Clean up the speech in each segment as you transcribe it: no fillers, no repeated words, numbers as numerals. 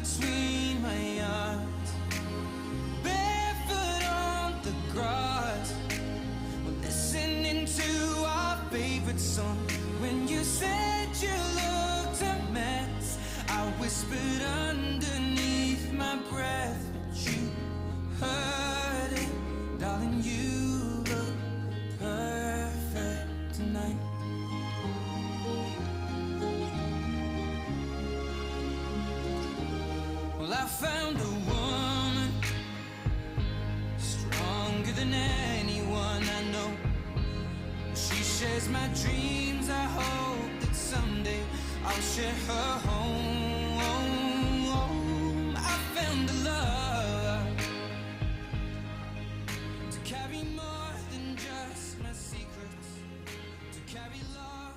between my arms, barefoot on the grass, we're listening to our favorite song. When you said you looked a mess, I whispered underneath my breath, but you heard it, darling. You look perfect tonight. Well, I found a woman stronger than anyone I know. She shares my dreams. I hope that someday I'll share her home. I found a love to carry more than just my secrets, to carry love,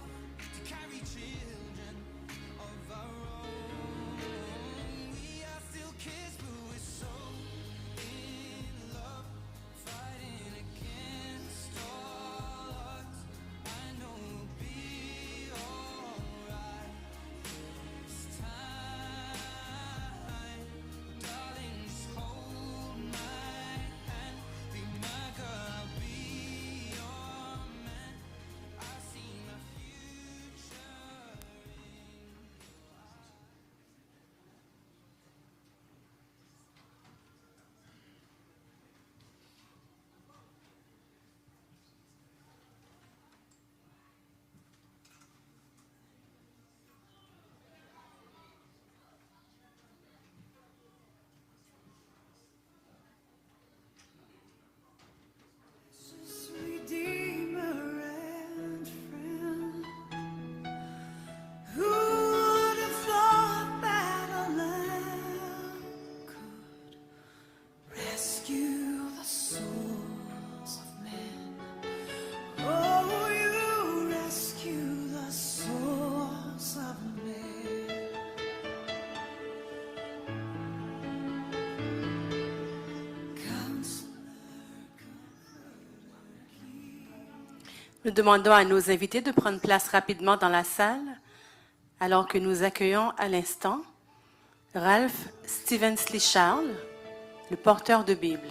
to carry children of our own. We are still kids, but we're so in love, fighting against all odds. I know we'll be alright this time, darling. Just hold my hand, be my girl, I'll be your man. I see my future in Redeemer and friend. Who would have thought that a lamb could rescue the souls of men? Oh, you rescue the souls of men. Nous demandons à nos invités de prendre place rapidement dans la salle, alors que nous accueillons à l'instant Ralph Stevensley Charles, le porteur de Bible.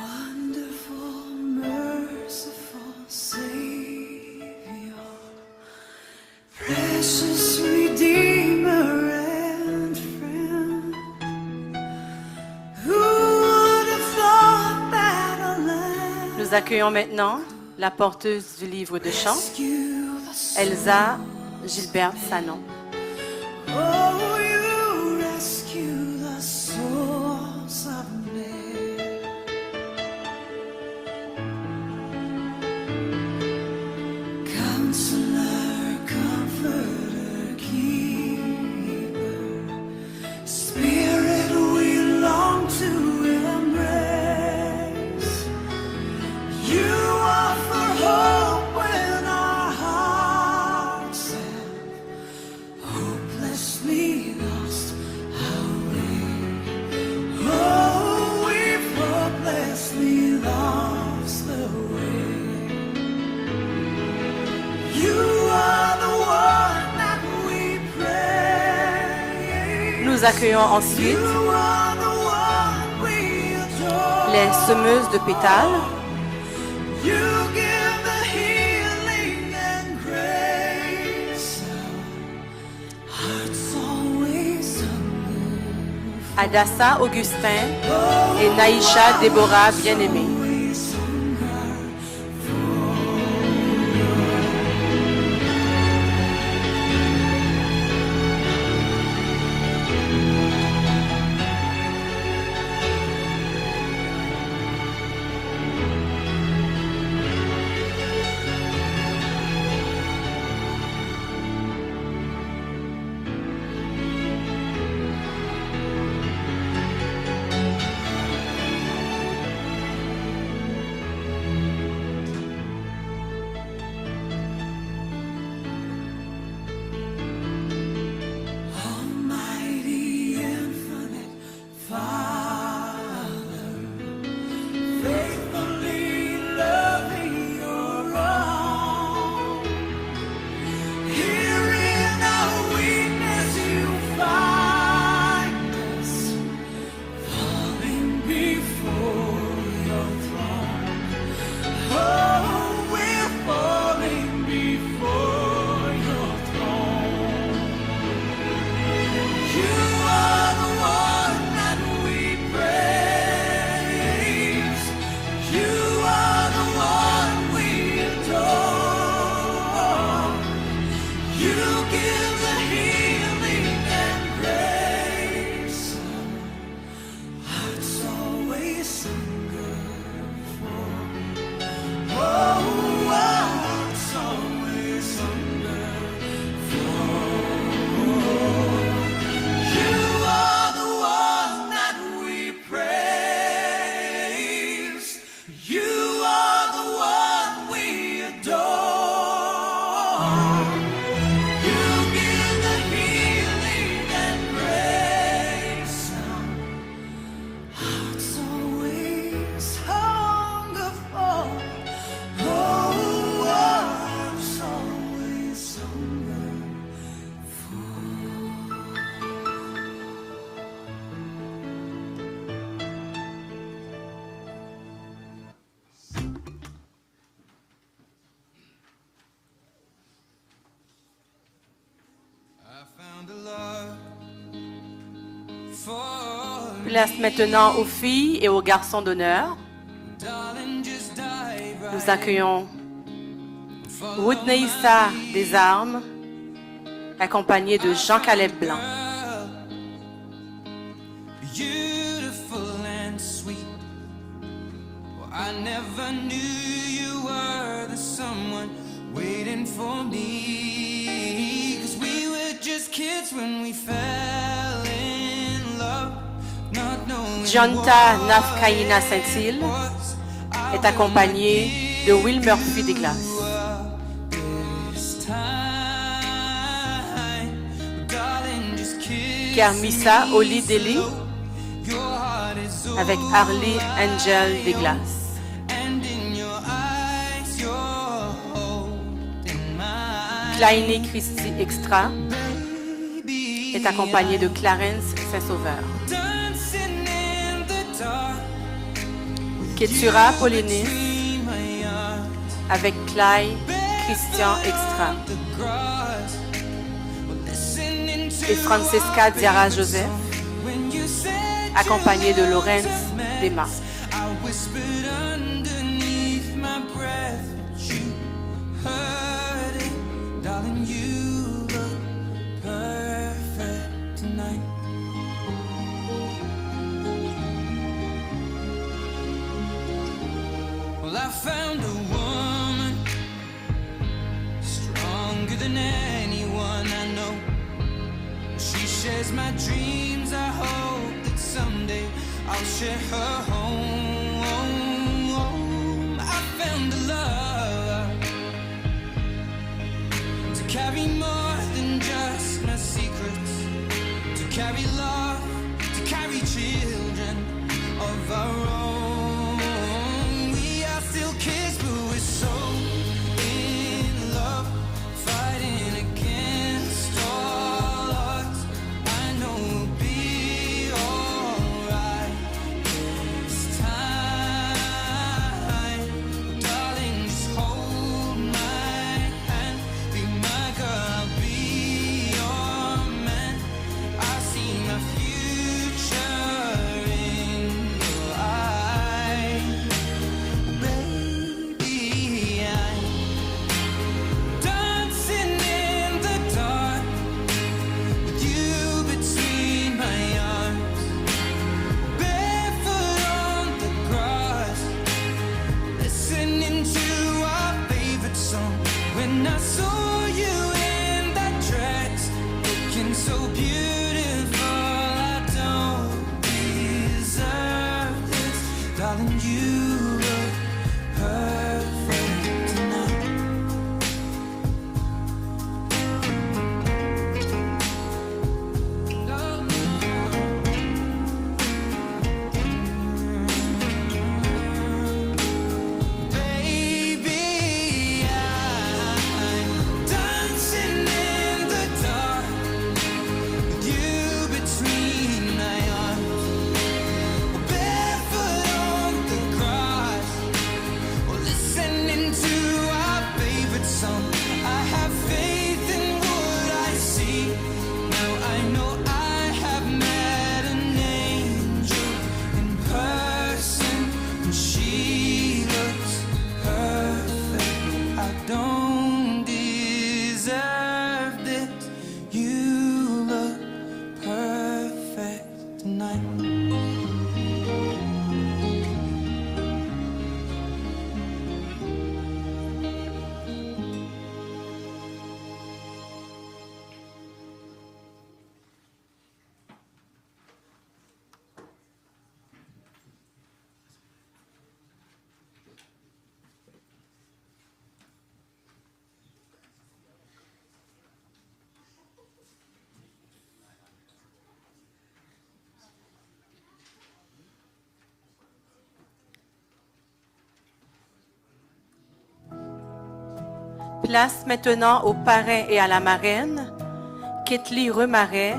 Wonderful, merciful Savior, precious Redeemer and friend. Who would have thought that a lamb Nous accueillons maintenant la porteuse du livre de chant, rescue the souls? Elsa Gilbert Sanon. Oh, you rescue the souls of men. Counselor, comforter, keeper, Spirit we long to embrace. You offer hope when our hearts have hopelessly lost our way. Oh, we've hopelessly lost the way. You are the one that we pray. Nous accueillons ensuite You are the one we adore. les semeuses de pétales, You give the healing and grace. Hearts always hunger. Adassa Augustin et Naïcha Déborah Bien-Aimée. Always hunger for Place maintenant aux filles et aux garçons d'honneur. Nous accueillons Whitney Issa des Armes, accompagné de Jean-Caleb Blanc. Beautiful and sweet. Well, I never knew you were the someone waiting for me. 'Cause we were just kids when we fell in love. Not knowing Jonta Nafkaina Saint-Île est accompagné de Will Murphy des Glaces. Kermissa Oli Deli avec Harley Angel des Glaces. Kleine Christie Extra est accompagné de Clarence Saint-Sauveur. Ketura Polinis avec Clyde Christian Extra. Et Francesca Diarra Joseph, accompagnée de Laurence Desmar. Well, I found a woman stronger than anyone I know. She shares my dreams. I hope that someday I'll share her home. I found a love to carry more than just my secrets, to carry love, to carry children of our own. We are still kids, but we're so in love, fighting against all odds. I know we'll be alright this time. Darling, just hold my hand, be my girl, I'll be your man. I see my future in your eyes. Baby, I'm dancing in the dark with you between my arms, barefoot on the grass, listening to our favorite song. When I saw you in that dress, looking so beautiful, I don't deserve this. Darling, you look perfect tonight. Baby, I'm dancing in the dark with you between my arms, barefoot on the grass, or listening to our favorite song. I have faith in what I see. Now I know I have met an angel in person, and she looks perfect. I don't deserve this. You look perfect tonight. Place maintenant aux parrains et à la marraine, Ketli Remaret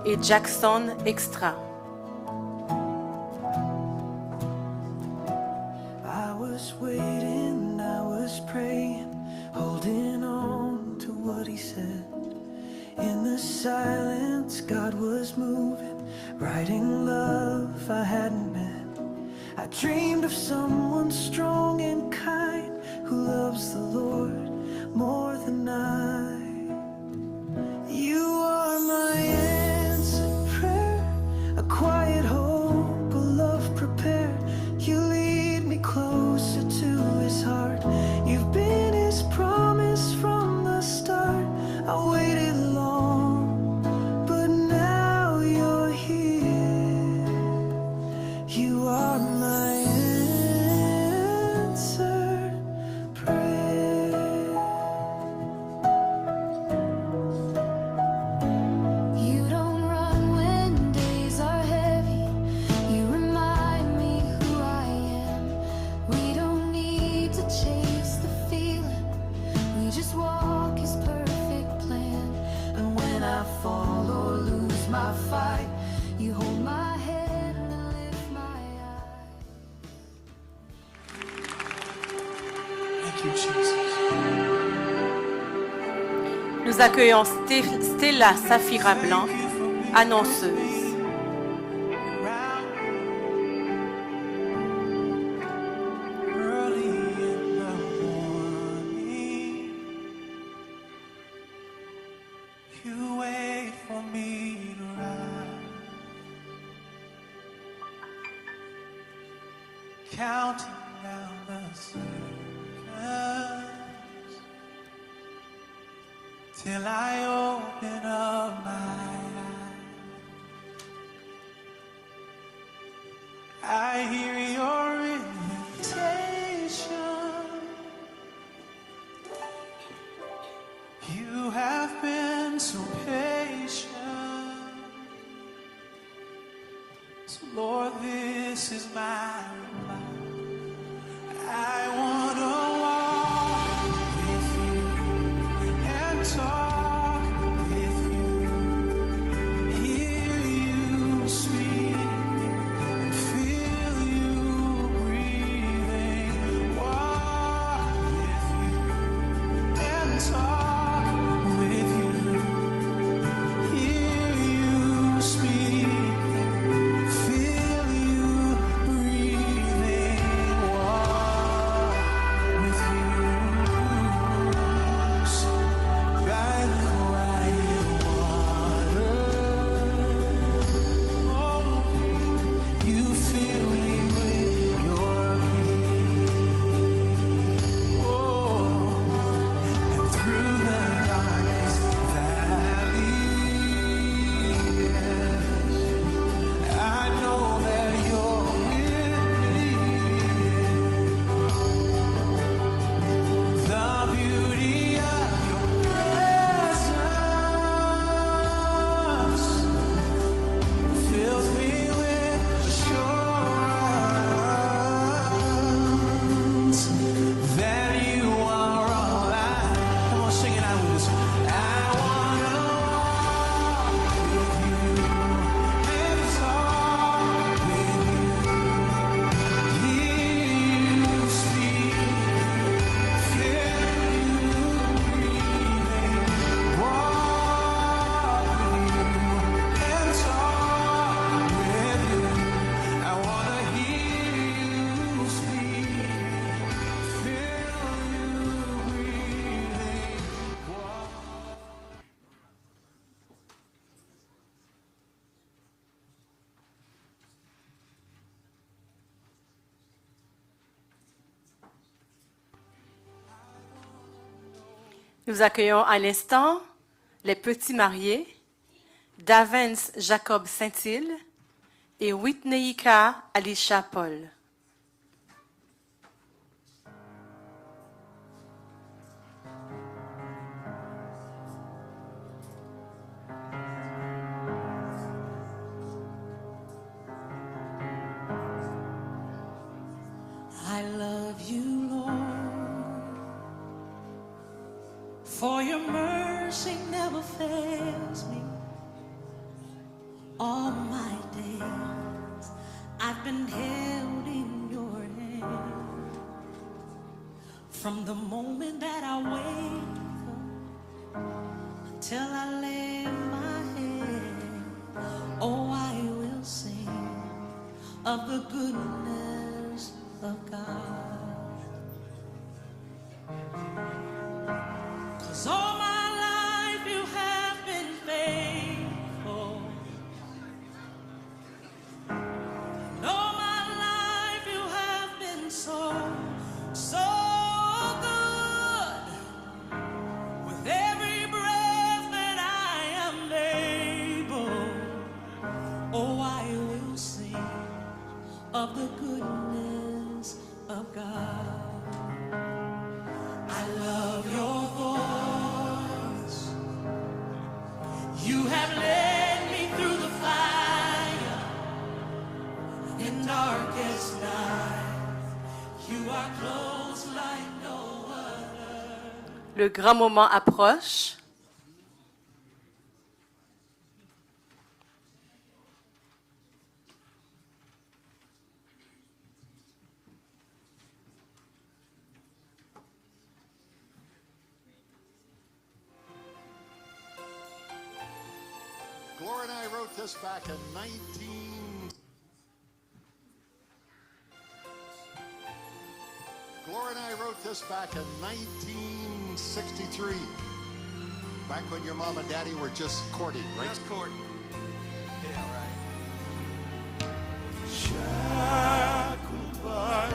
et Jackson Extra. I was waiting, I was praying, holding on to what he said. In the silence, God was moving, writing love if I hadn't been. I dreamed of someone strong and kind who loves the Lord more than I. You are my answered prayer, a quiet hope, a love prepared. You lead me closer to His heart. You've been His promise from the start. I waited long, but now you're here. You are my answered prayer. You don't run when days are heavy. You remind me who I am. We don't need to chase the feeling. We just walk His perfect plan. And when I fall or lose my fight, You hold my hand and lift my eyes. thank you, Jesus. Nous accueillons Stella Safira Blanc, annonceuse. Early in the morning, you wait for me to rise, counting down the seconds till I open up my eyes. I hear your invitation. You have been so patient. So Lord, this is my reply. I want to walk with you and talk with you, hear you speak and feel you breathing. Walk with you and talk with you, hear you speak, feel you breathing. Walk with you by the quiet water. Oh, you fill me with your peace. Oh, and through the darkest valley, I know that you're with me. The beauty of your presence fills me with assurance that you are all I. Come on, sing it out with us. I wanna walk with you and talk with you, hear you speak, feel you breathing. Walk with you and talk with you. I wanna hear you speak, feel you breathing. Walk. Nous accueillons à l'instant les petits mariés, Davens Jacob Saint-Île et Whitneyika Alicia Paul. I love you, Lord, for your mercy never fails me. All my days I've been held in your hand. From the moment that I wake up till I lay my head, oh, I will sing of the goodness of God. 'Cause all my life you have been faithful. And all my life you have been so, so good. With every breath that I am able, oh, I will sing of the goodness of God. I love your voice. You have led me through the fire in darkest night. You are close like no other. Le grand moment approche. Gloria and I wrote this back in 1963. Back when your mom and daddy were just courting, right? Just courting. Yeah, right. Shackled by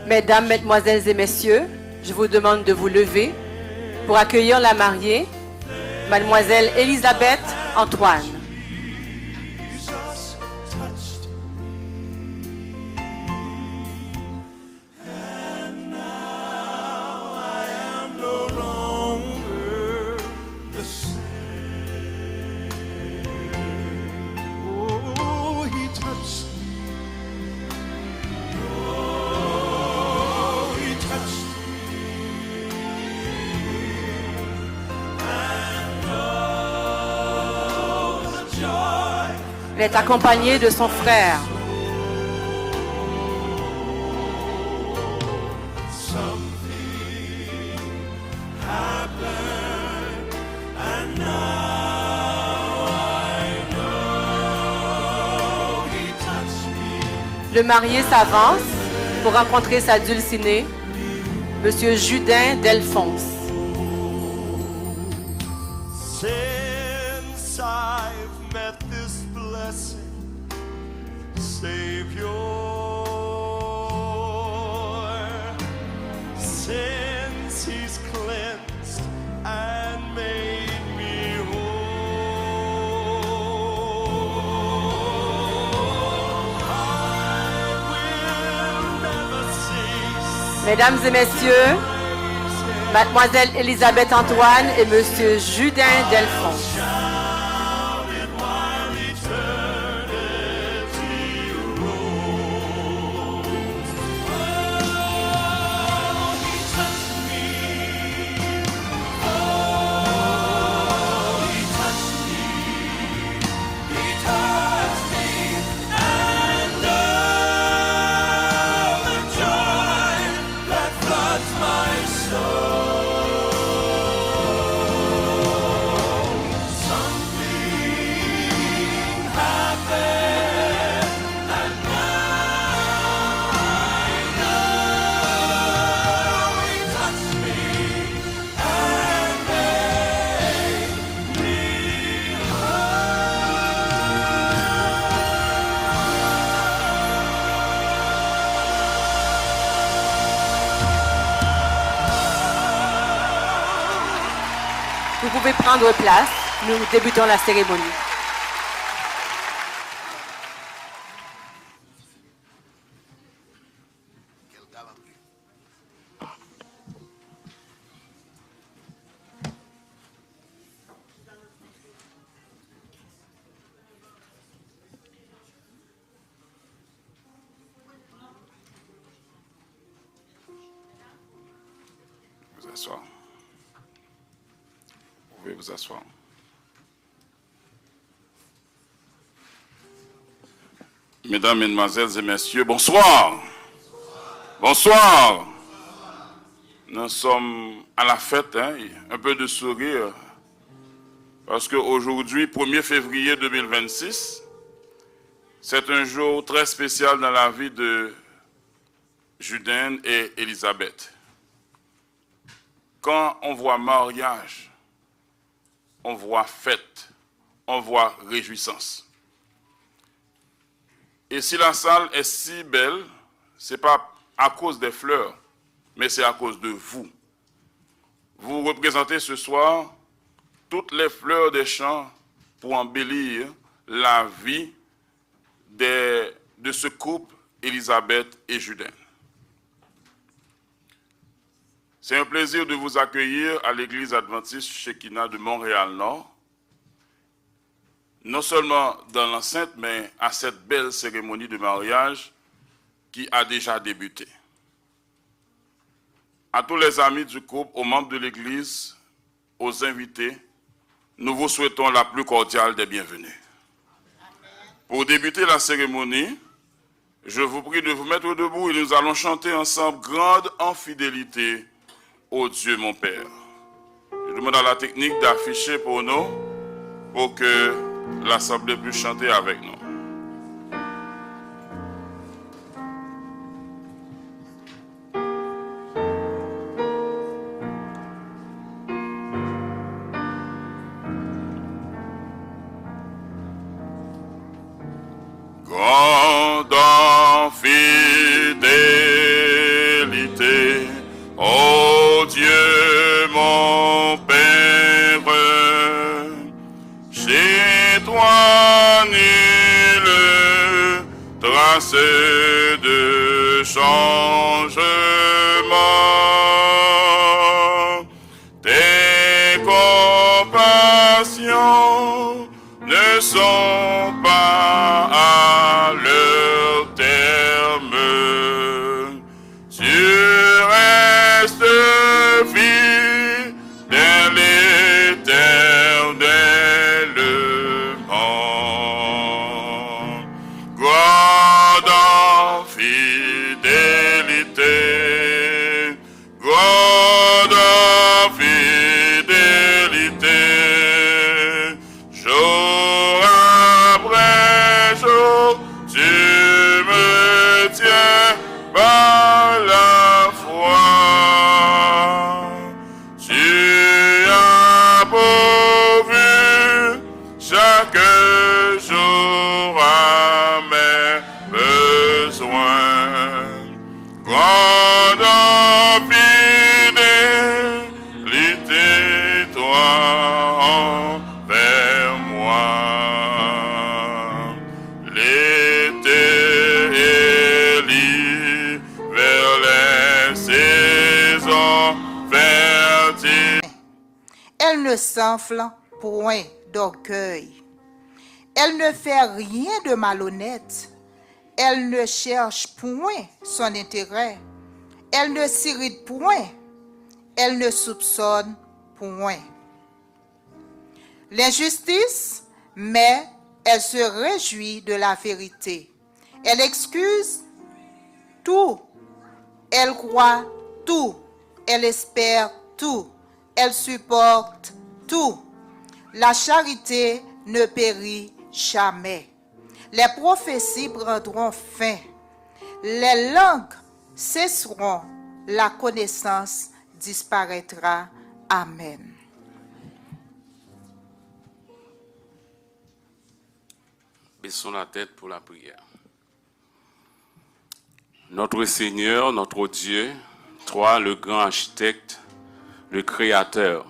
Mesdames, Mesdemoiselles et Messieurs, je vous demande de vous lever pour accueillir la mariée, Mademoiselle Elisabeth Antoine. Jesus touched and now I am no longer the same. Oh, he touched me. Oh, he touched me. And oh, the joy. Elle est accompagnée de son frère. Something happened, and now I know he touched me. Le marié s'avance pour rencontrer sa dulcinée, Monsieur Judin Delphonse. Since I've met this blessed Savior, since He's cleansed and made me whole, I will never cease. Mesdames et Messieurs, Mademoiselle Elisabeth Antoine et Monsieur Judin Delphonse. Shout it while eternity rolls. Oh, he touched me. Oh, he touched me. He touched me. And oh, the joy that floods my soul. Vous pouvez prendre place. Nous débutons la cérémonie. Vous asseoir. Vous pouvez vous asseoir. Mesdames, Mesdemoiselles et Messieurs, bonsoir. Bonsoir. Nous sommes à la fête, hein, un peu de sourire, parce qu'aujourd'hui, 1er février 2026, c'est un jour très spécial dans la vie de Judaine et Élisabeth. Quand on voit mariage, on voit fête, on voit réjouissance. Et si la salle est si belle, ce n'est pas à cause des fleurs, mais c'est à cause de vous. Vous représentez ce soir toutes les fleurs des champs pour embellir la vie de ce couple, Élisabeth et Judaine. C'est un plaisir de vous accueillir à l'église adventiste Shekinah de Montréal-Nord, non seulement dans l'enceinte, mais à cette belle cérémonie de mariage qui a déjà débuté. À tous les amis du couple, aux membres de l'église, aux invités, nous vous souhaitons la plus cordiale des bienvenues. Pour débuter la cérémonie, je vous prie de vous mettre debout et nous allons chanter ensemble « Grande en fidélité ô Dieu mon Père ». Je demande à la technique d'afficher pour nous, pour que l'Assemblée puisse chanter avec nous. Grande en fidélité, ô Dieu mon Père, chez toi nul trace de changement. Tes compassions ne sont pas à leur terme. Tu restes fidèle éternellement. Grande en fidélité, grande en fidélité, jour après jour, tu me tiens par la foi. Tu as pourvu chaque jour à mes besoins. Grande en fidélité, toi envers moi. L'été et l'hiver, les saisons fertiles. Elle ne s'enfle point d'orgueil. Elle ne fait rien de malhonnête. Elle ne cherche point son intérêt. Elle ne s'irrite point. Elle ne soupçonne point l'injustice, mais elle se réjouit de la vérité. Elle excuse tout. Elle croit tout. Elle espère tout. Elle supporte tout. La charité ne périt jamais. Les prophéties prendront fin. Les langues cesseront. La connaissance disparaîtra. Amen. Baissons la tête pour la prière. Notre Seigneur, notre Dieu, toi le grand architecte, le créateur,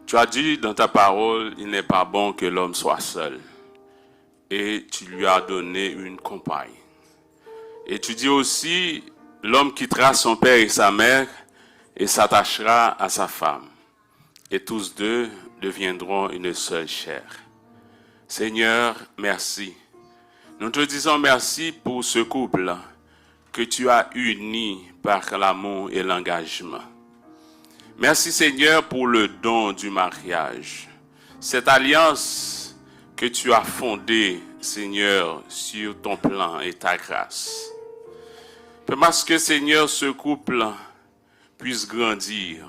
tu as dit dans ta parole, il n'est pas bon que l'homme soit seul. Et tu lui as donné une compagne. Et tu dis aussi, l'homme quittera son père et sa mère et s'attachera à sa femme. Et tous deux deviendront une seule chair. Seigneur, merci. Nous te disons merci pour ce couple que tu as uni par l'amour et l'engagement. Merci Seigneur pour le don du mariage. Cette alliance que tu as fondée, Seigneur, sur ton plan et ta grâce. Permets que, Seigneur, ce couple puisse grandir.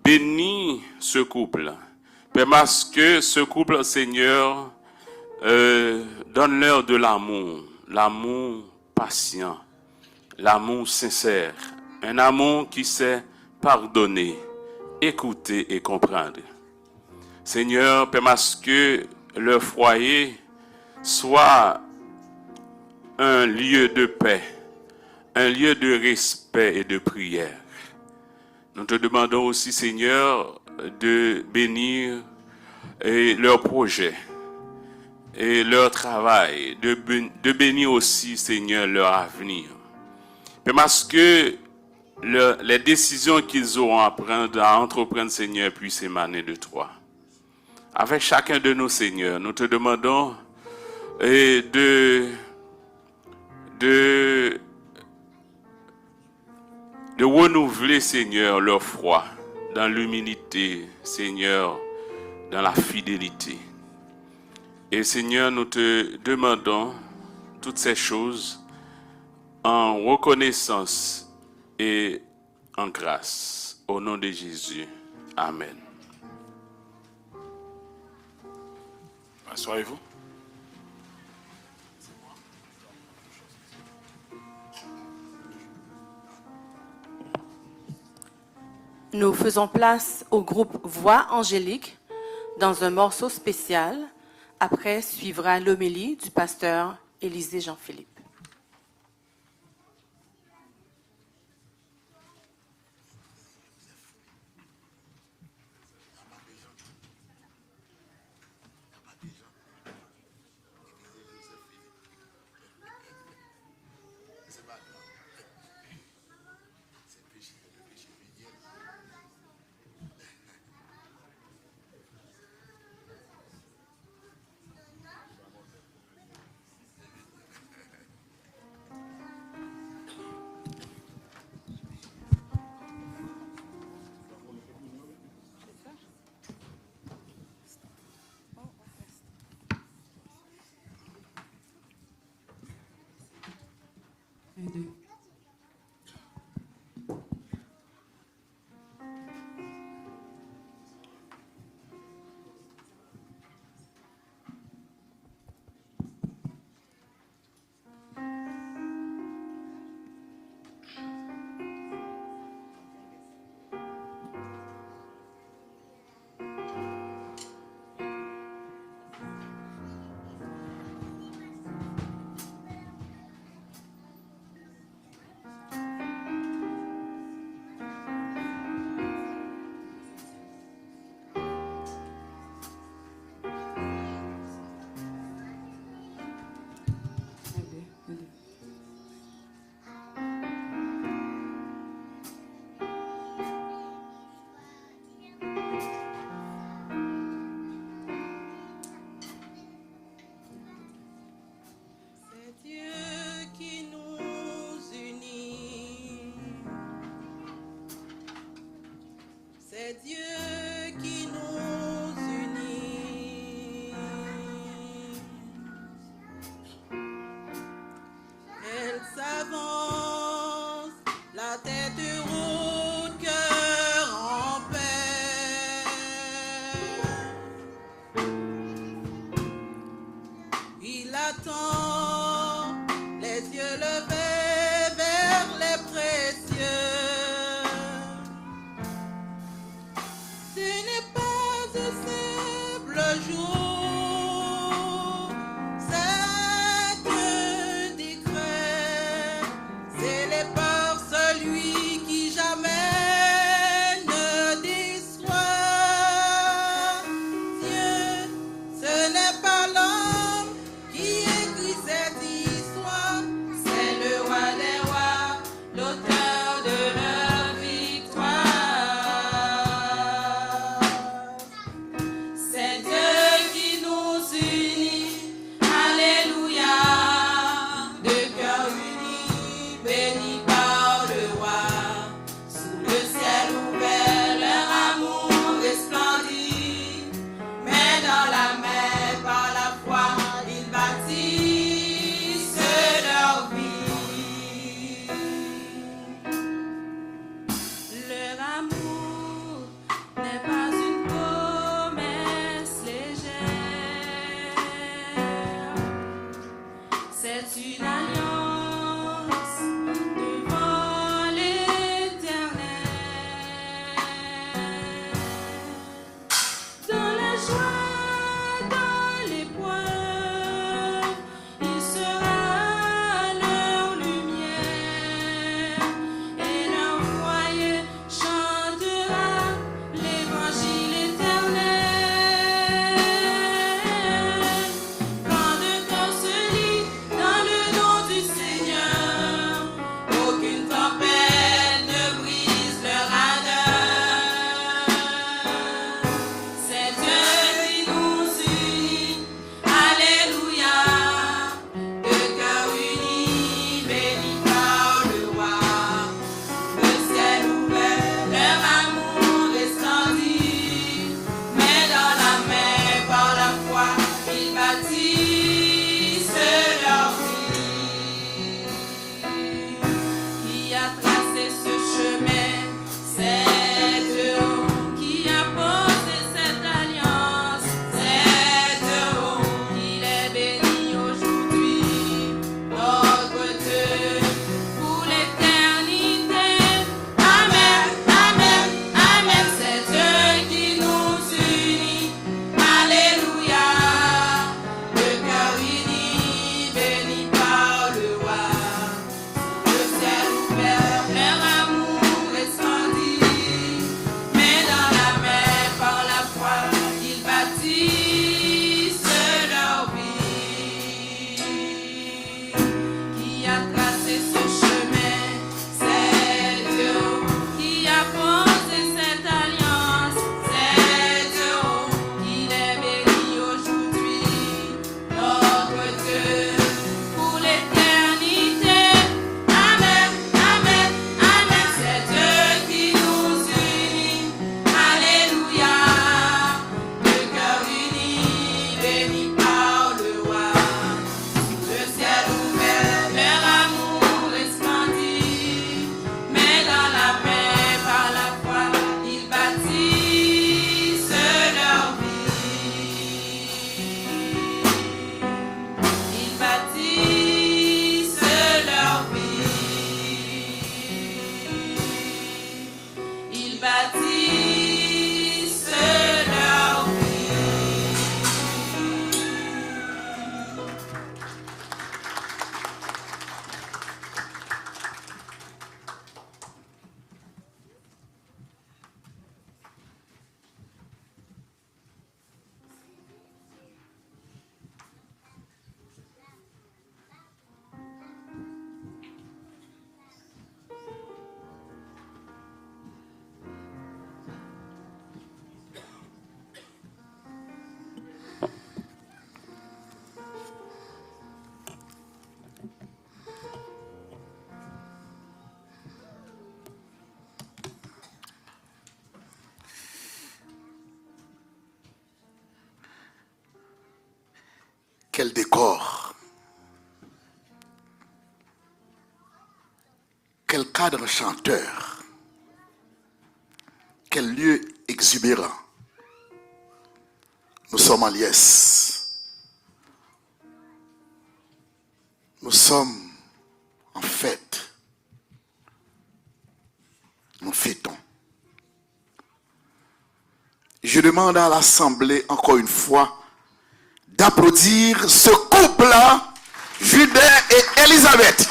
Bénis ce couple. Permets que ce couple, Seigneur, donne-leur de l'amour patient, l'amour sincère, un amour qui sait pardonner, écouter et comprendre. Seigneur, permets que leur foyer soit un lieu de paix, un lieu de respect et de prière. Nous te demandons aussi, Seigneur, de bénir leurs projets et leur travail, de bénir aussi, Seigneur, leur avenir. Parce que les décisions qu'ils auront à entreprendre, Seigneur, puissent émaner de toi. Avec chacun de nous, Seigneur, nous te demandons de renouveler, Seigneur, leur foi dans l'humilité, Seigneur, dans la fidélité. Et Seigneur, nous te demandons toutes ces choses en reconnaissance et en grâce. Au nom de Jésus. Amen. Assoyez-vous. Nous faisons place au groupe Voix angélique dans un morceau spécial. Après suivra l'homélie du pasteur Élisée Jean-Philippe. C'est Dieu qui nous unit. Elle s'avance, la tête haute, cœur en paix. Il attend, les yeux levés vers les précieux. Quel décor. Quel cadre chanteur. Quel lieu exubérant. Nous sommes en liesse. Nous sommes en fête. Nous fêtons. Je demande à l'Assemblée, encore une fois, d'applaudir ce couple-là, Judas et Élisabeth.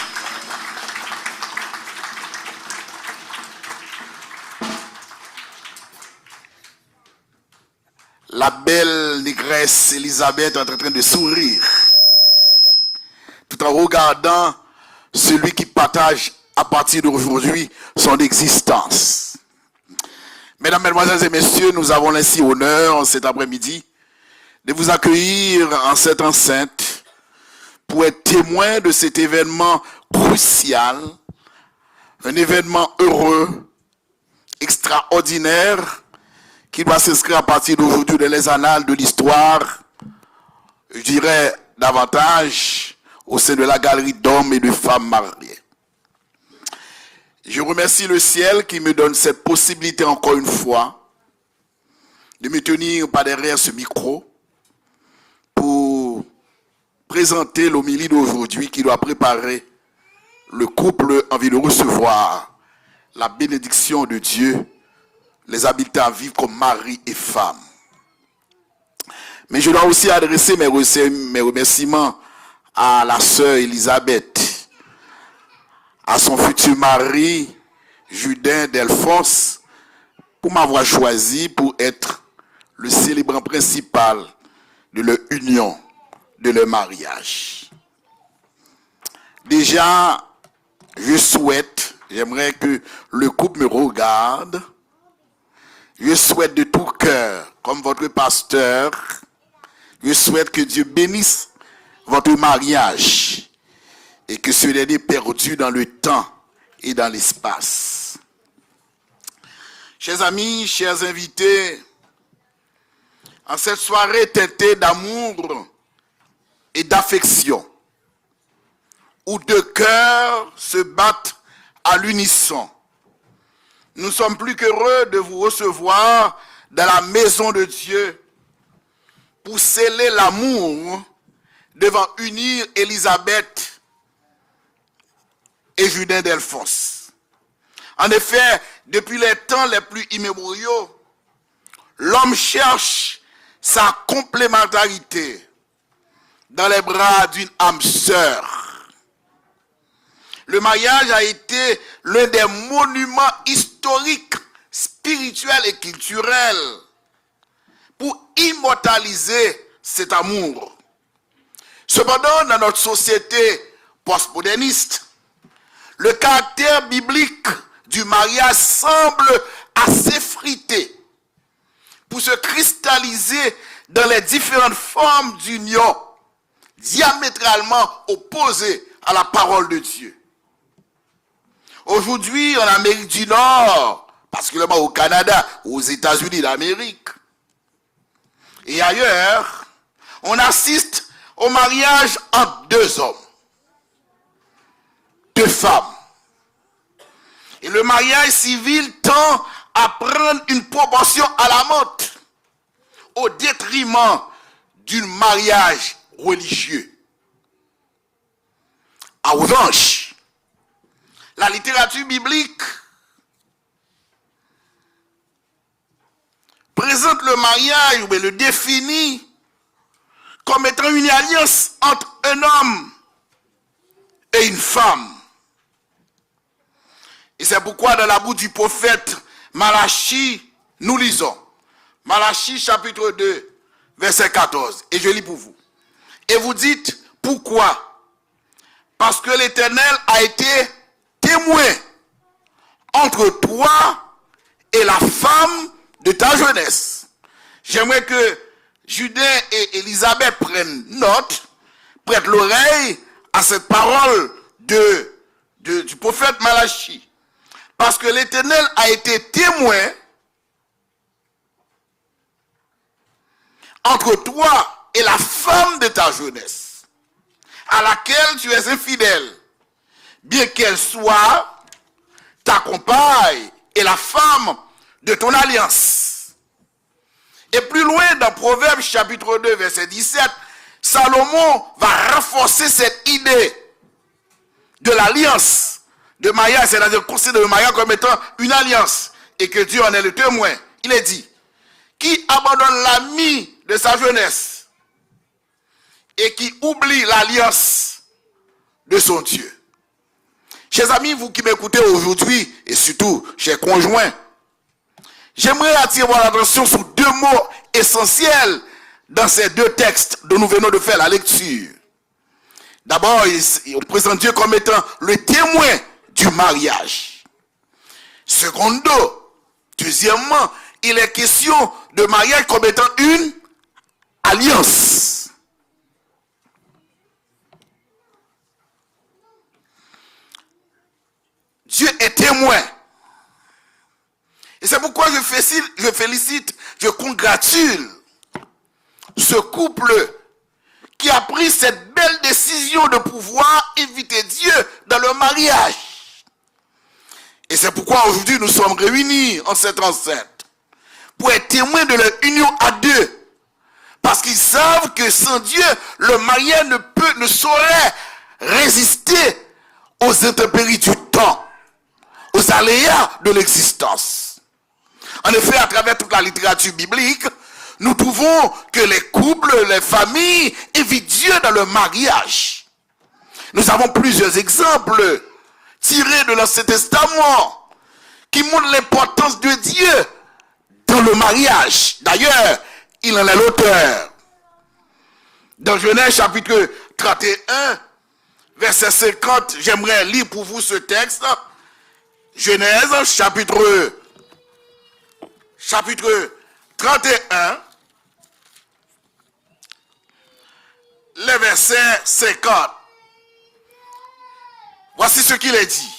La belle négresse Élisabeth est en train de sourire, tout en regardant celui qui partage à partir d'aujourd'hui son existence. Mesdames, Mesdemoiselles et Messieurs, nous avons ainsi honneur cet après-midi de vous accueillir en cette enceinte pour être témoins de cet événement crucial, un événement heureux, extraordinaire, qui doit s'inscrire à partir d'aujourd'hui dans les annales de l'histoire, je dirais davantage au sein de la galerie d'hommes et de femmes mariés. Je remercie le ciel qui me donne cette possibilité encore une fois de me tenir par derrière ce micro pour présenter l'homélie d'aujourd'hui qui doit préparer le couple en vue de recevoir la bénédiction de Dieu, les habilités à vivre comme mari et femme. Mais je dois aussi adresser mes remerciements à la sœur Élisabeth, à son futur mari, Judas Delphonse, pour m'avoir choisi pour être le célébrant principal de leur union, de leur mariage. Déjà, j'aimerais que le couple me regarde. Je souhaite de tout cœur, comme votre pasteur, je souhaite que Dieu bénisse votre mariage et que ce dernier perdu dans le temps et dans l'espace. Chers amis, chers invités, en cette soirée teintée d'amour et d'affection, où deux cœurs se battent à l'unisson, nous sommes plus qu'heureux de vous recevoir dans la maison de Dieu pour sceller l'amour devant unir Élisabeth et Judas Delphonse. En effet, depuis les temps les plus immémoriaux, l'homme cherche sa complémentarité dans les bras d'une âme sœur. Le mariage a été l'un des monuments historiques, spirituels et culturels pour immortaliser cet amour. Cependant, dans notre société postmoderniste, le caractère biblique du mariage semble assez frité pour se cristalliser dans les différentes formes d'union diamétralement opposées à la parole de Dieu. Aujourd'hui, en Amérique du Nord, particulièrement au Canada, aux États-Unis d'Amérique, et ailleurs, on assiste au mariage entre deux hommes, deux femmes. Et le mariage civil tend à prendre une proportion alarmante au détriment d'un mariage religieux. En revanche, la littérature biblique présente le mariage, ou le définit comme étant une alliance entre un homme et une femme. Et c'est pourquoi dans la bouche du prophète Malachie, nous lisons Malachie chapitre 2, verset 14. Et je lis pour vous. Et vous dites, pourquoi? Parce que l'Éternel a été témoin entre toi et la femme de ta jeunesse. J'aimerais que Judas et Élisabeth prennent note, prêtent l'oreille à cette parole du prophète Malachie. Parce que l'Éternel a été témoin entre toi et la femme de ta jeunesse, à laquelle tu es infidèle, bien qu'elle soit ta compagne et la femme de ton alliance. Et plus loin dans Proverbes chapitre 2 verset 17, Salomon va renforcer cette idée de l'alliance de mariage, c'est-à-dire considérer le mariage comme étant une alliance et que Dieu en est le témoin. Il est dit, qui abandonne l'ami de sa jeunesse et qui oublie l'alliance de son Dieu. Chers amis, vous qui m'écoutez aujourd'hui, et surtout chers conjoints, j'aimerais attirer votre attention sur deux mots essentiels dans ces deux textes dont nous venons de faire la lecture. D'abord, on présente Dieu comme étant le témoin du mariage. Secondo, deuxièmement, il est question de mariage comme étant une alliance. Dieu est témoin. Et c'est pourquoi je félicite, je congratule ce couple qui a pris cette belle décision de pouvoir inviter Dieu dans le mariage. Et c'est pourquoi aujourd'hui nous sommes réunis en cette enceinte pour être témoins de leur union à deux. Parce qu'ils savent que sans Dieu, le mariage ne saurait résister aux intempéries du temps, aux aléas de l'existence. En effet, à travers toute la littérature biblique, nous trouvons que les couples, les familles invitent Dieu dans le mariage. Nous avons plusieurs exemples tirés de l'Ancien Testament qui montrent l'importance de Dieu dans le mariage. D'ailleurs, il en est l'auteur. Dans Genèse chapitre 31, verset 50, j'aimerais lire pour vous ce texte. Genèse chapitre 31, le verset 50. Voici ce qu'il est dit.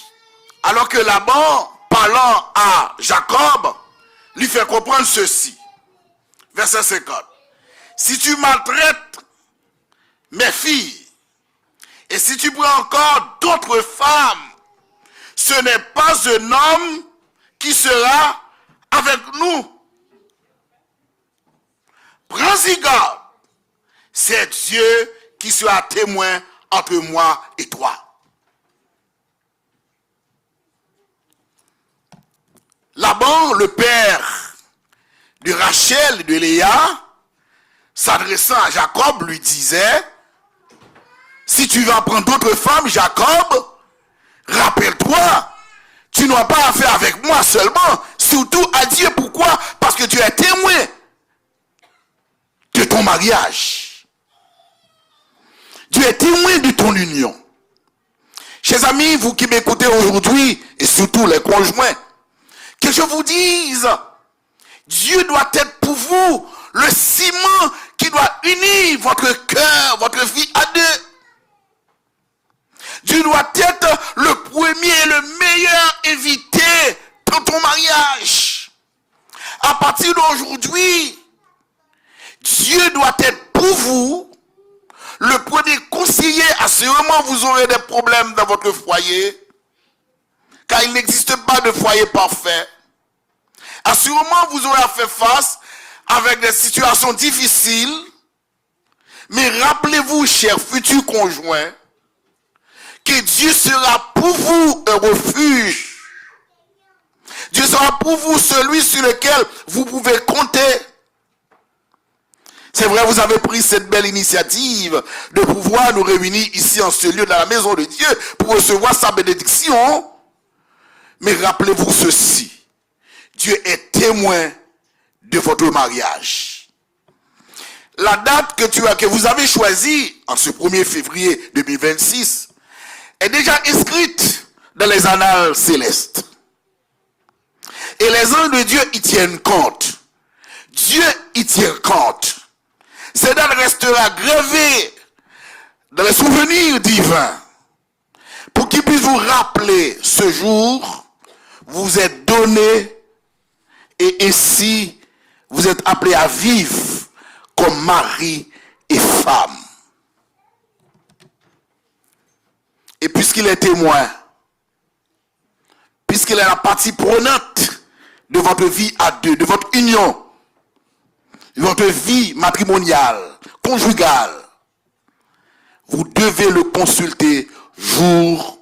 Alors que Laban, parlant à Jacob, lui fait comprendre ceci. Verset 50. Si tu maltraites mes filles, et si tu prends encore d'autres femmes, ce n'est pas un homme qui sera avec nous. Prends-y garde. C'est Dieu qui sera témoin entre moi et toi. Laban, le père de Rachel et de Léa, s'adressant à Jacob, lui disait, si tu vas prendre d'autres femmes, Jacob, rappelle-toi, tu n'as pas affaire avec moi seulement, surtout à Dieu. Pourquoi? Parce que tu es témoin de ton mariage. Dieu est témoin de ton union. Chers amis, vous qui m'écoutez aujourd'hui, et surtout les conjoints, que je vous dise, Dieu doit être pour vous le ciment qui doit unir votre cœur, votre vie à deux. Dieu doit être le premier et le meilleur invité dans ton mariage. À partir d'aujourd'hui, Dieu doit être pour vous le premier conseiller. Assurément, vous aurez des problèmes dans votre foyer, car il n'existe pas de foyer parfait. Assurément, vous aurez à faire face avec des situations difficiles. Mais rappelez-vous, chers futurs conjoints, que Dieu sera pour vous un refuge. Dieu sera pour vous celui sur lequel vous pouvez compter. C'est vrai, vous avez pris cette belle initiative de pouvoir nous réunir ici en ce lieu dans la maison de Dieu pour recevoir sa bénédiction. Mais rappelez-vous ceci. Dieu est témoin de votre mariage. La date que vous avez choisie en ce 1er février 2026 est déjà inscrite dans les annales célestes. Et les anges de Dieu y tiennent compte. Dieu y tient compte. Cette date restera gravée dans les souvenirs divins pour qu'il puisse vous rappeler ce jour, vous êtes donné et ainsi vous êtes appelés à vivre comme mari et femme. Et puisqu'il est témoin, puisqu'il est la partie prenante de votre vie à deux, de votre union, de votre vie matrimoniale, conjugale, vous devez le consulter jour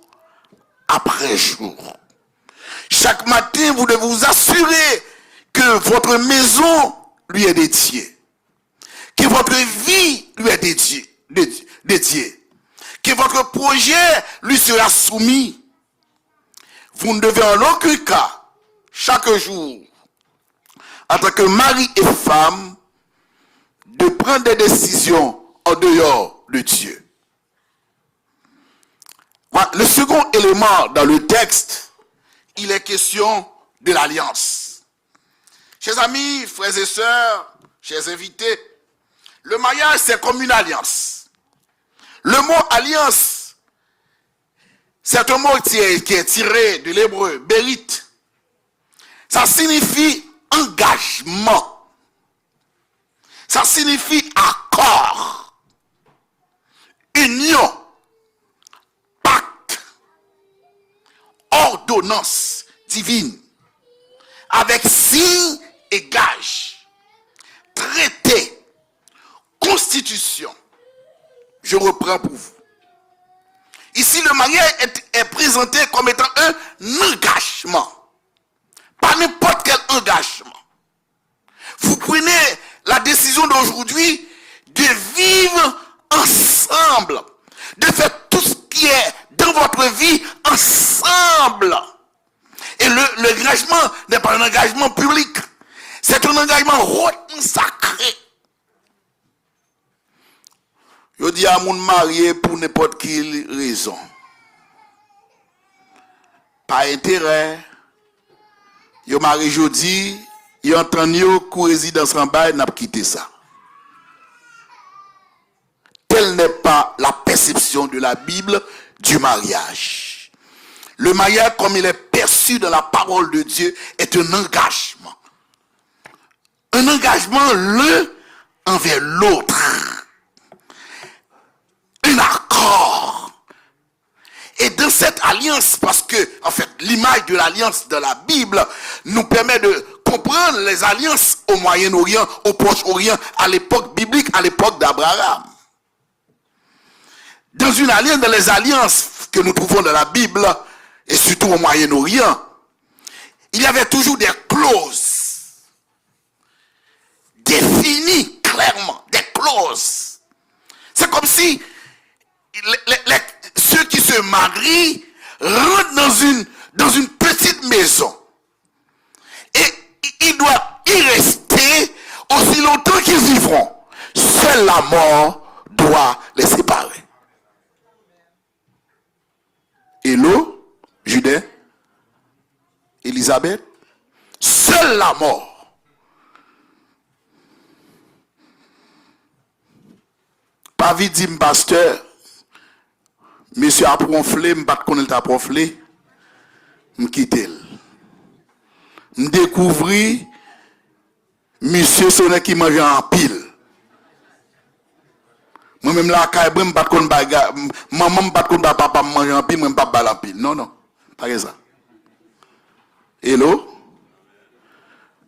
après jour. Chaque matin, vous devez vous assurer que votre maison lui est dédiée, que votre vie lui est dédiée, que votre projet lui sera soumis. Vous ne devez en aucun cas, chaque jour, en tant que mari et femme, de prendre des décisions en dehors de Dieu. Voilà. Le second élément dans le texte, il est question de l'alliance. Chers amis, frères et sœurs, chers invités, le mariage c'est comme une alliance. Le mot alliance, c'est un mot qui est tiré de l'hébreu, bérit. Ça signifie engagement. Ça signifie accord, union, pacte, ordonnance divine, avec signe et gage, traité, constitution. Je reprends pour vous. Ici, le mariage est présenté comme étant un engagement. Pas n'importe quel engagement. Vous prenez la décision d'aujourd'hui de vivre ensemble, de faire tout ce qui est dans votre vie ensemble. Et l'engagement n'est pas un engagement public, c'est un engagement hautement sacré. Je dis à mon marié pour n'importe quelle raison. Pas intérêt. Yo marié jeudi, yo entend yo kou résidence en bas, n'a quitté ça. Telle n'est pas la perception de la Bible du mariage. Le mariage, comme il est perçu dans la parole de Dieu, est un engagement. Un engagement l'un envers l'autre. Un accord. Et dans cette alliance, parce que, en fait, l'image de l'alliance de la Bible nous permet de comprendre les alliances au Moyen-Orient, au Proche-Orient, à l'époque biblique, à l'époque d'Abraham. Dans une alliance, dans les alliances que nous trouvons dans la Bible, et surtout au Moyen-Orient, il y avait toujours des clauses définies clairement, des clauses. C'est comme si ceux qui se marient rentrent dans une petite maison. Et ils doivent y rester aussi longtemps qu'ils vivront. Seule la mort doit les séparer. Hello, Judas, Elisabeth, seule la mort. Pas vite dit, pasteur, monsieur a pronflé, je ne sais pas qu'on a pronflé, je quitte. Je découvre, monsieur sonne qui mange en pile. Moi-même là, quand je ne sais pas qu'on bagarre, maman ne sais pas qu'on papa mange en pile, moi je ne sais pas en pile. Non, pas ça. Hello?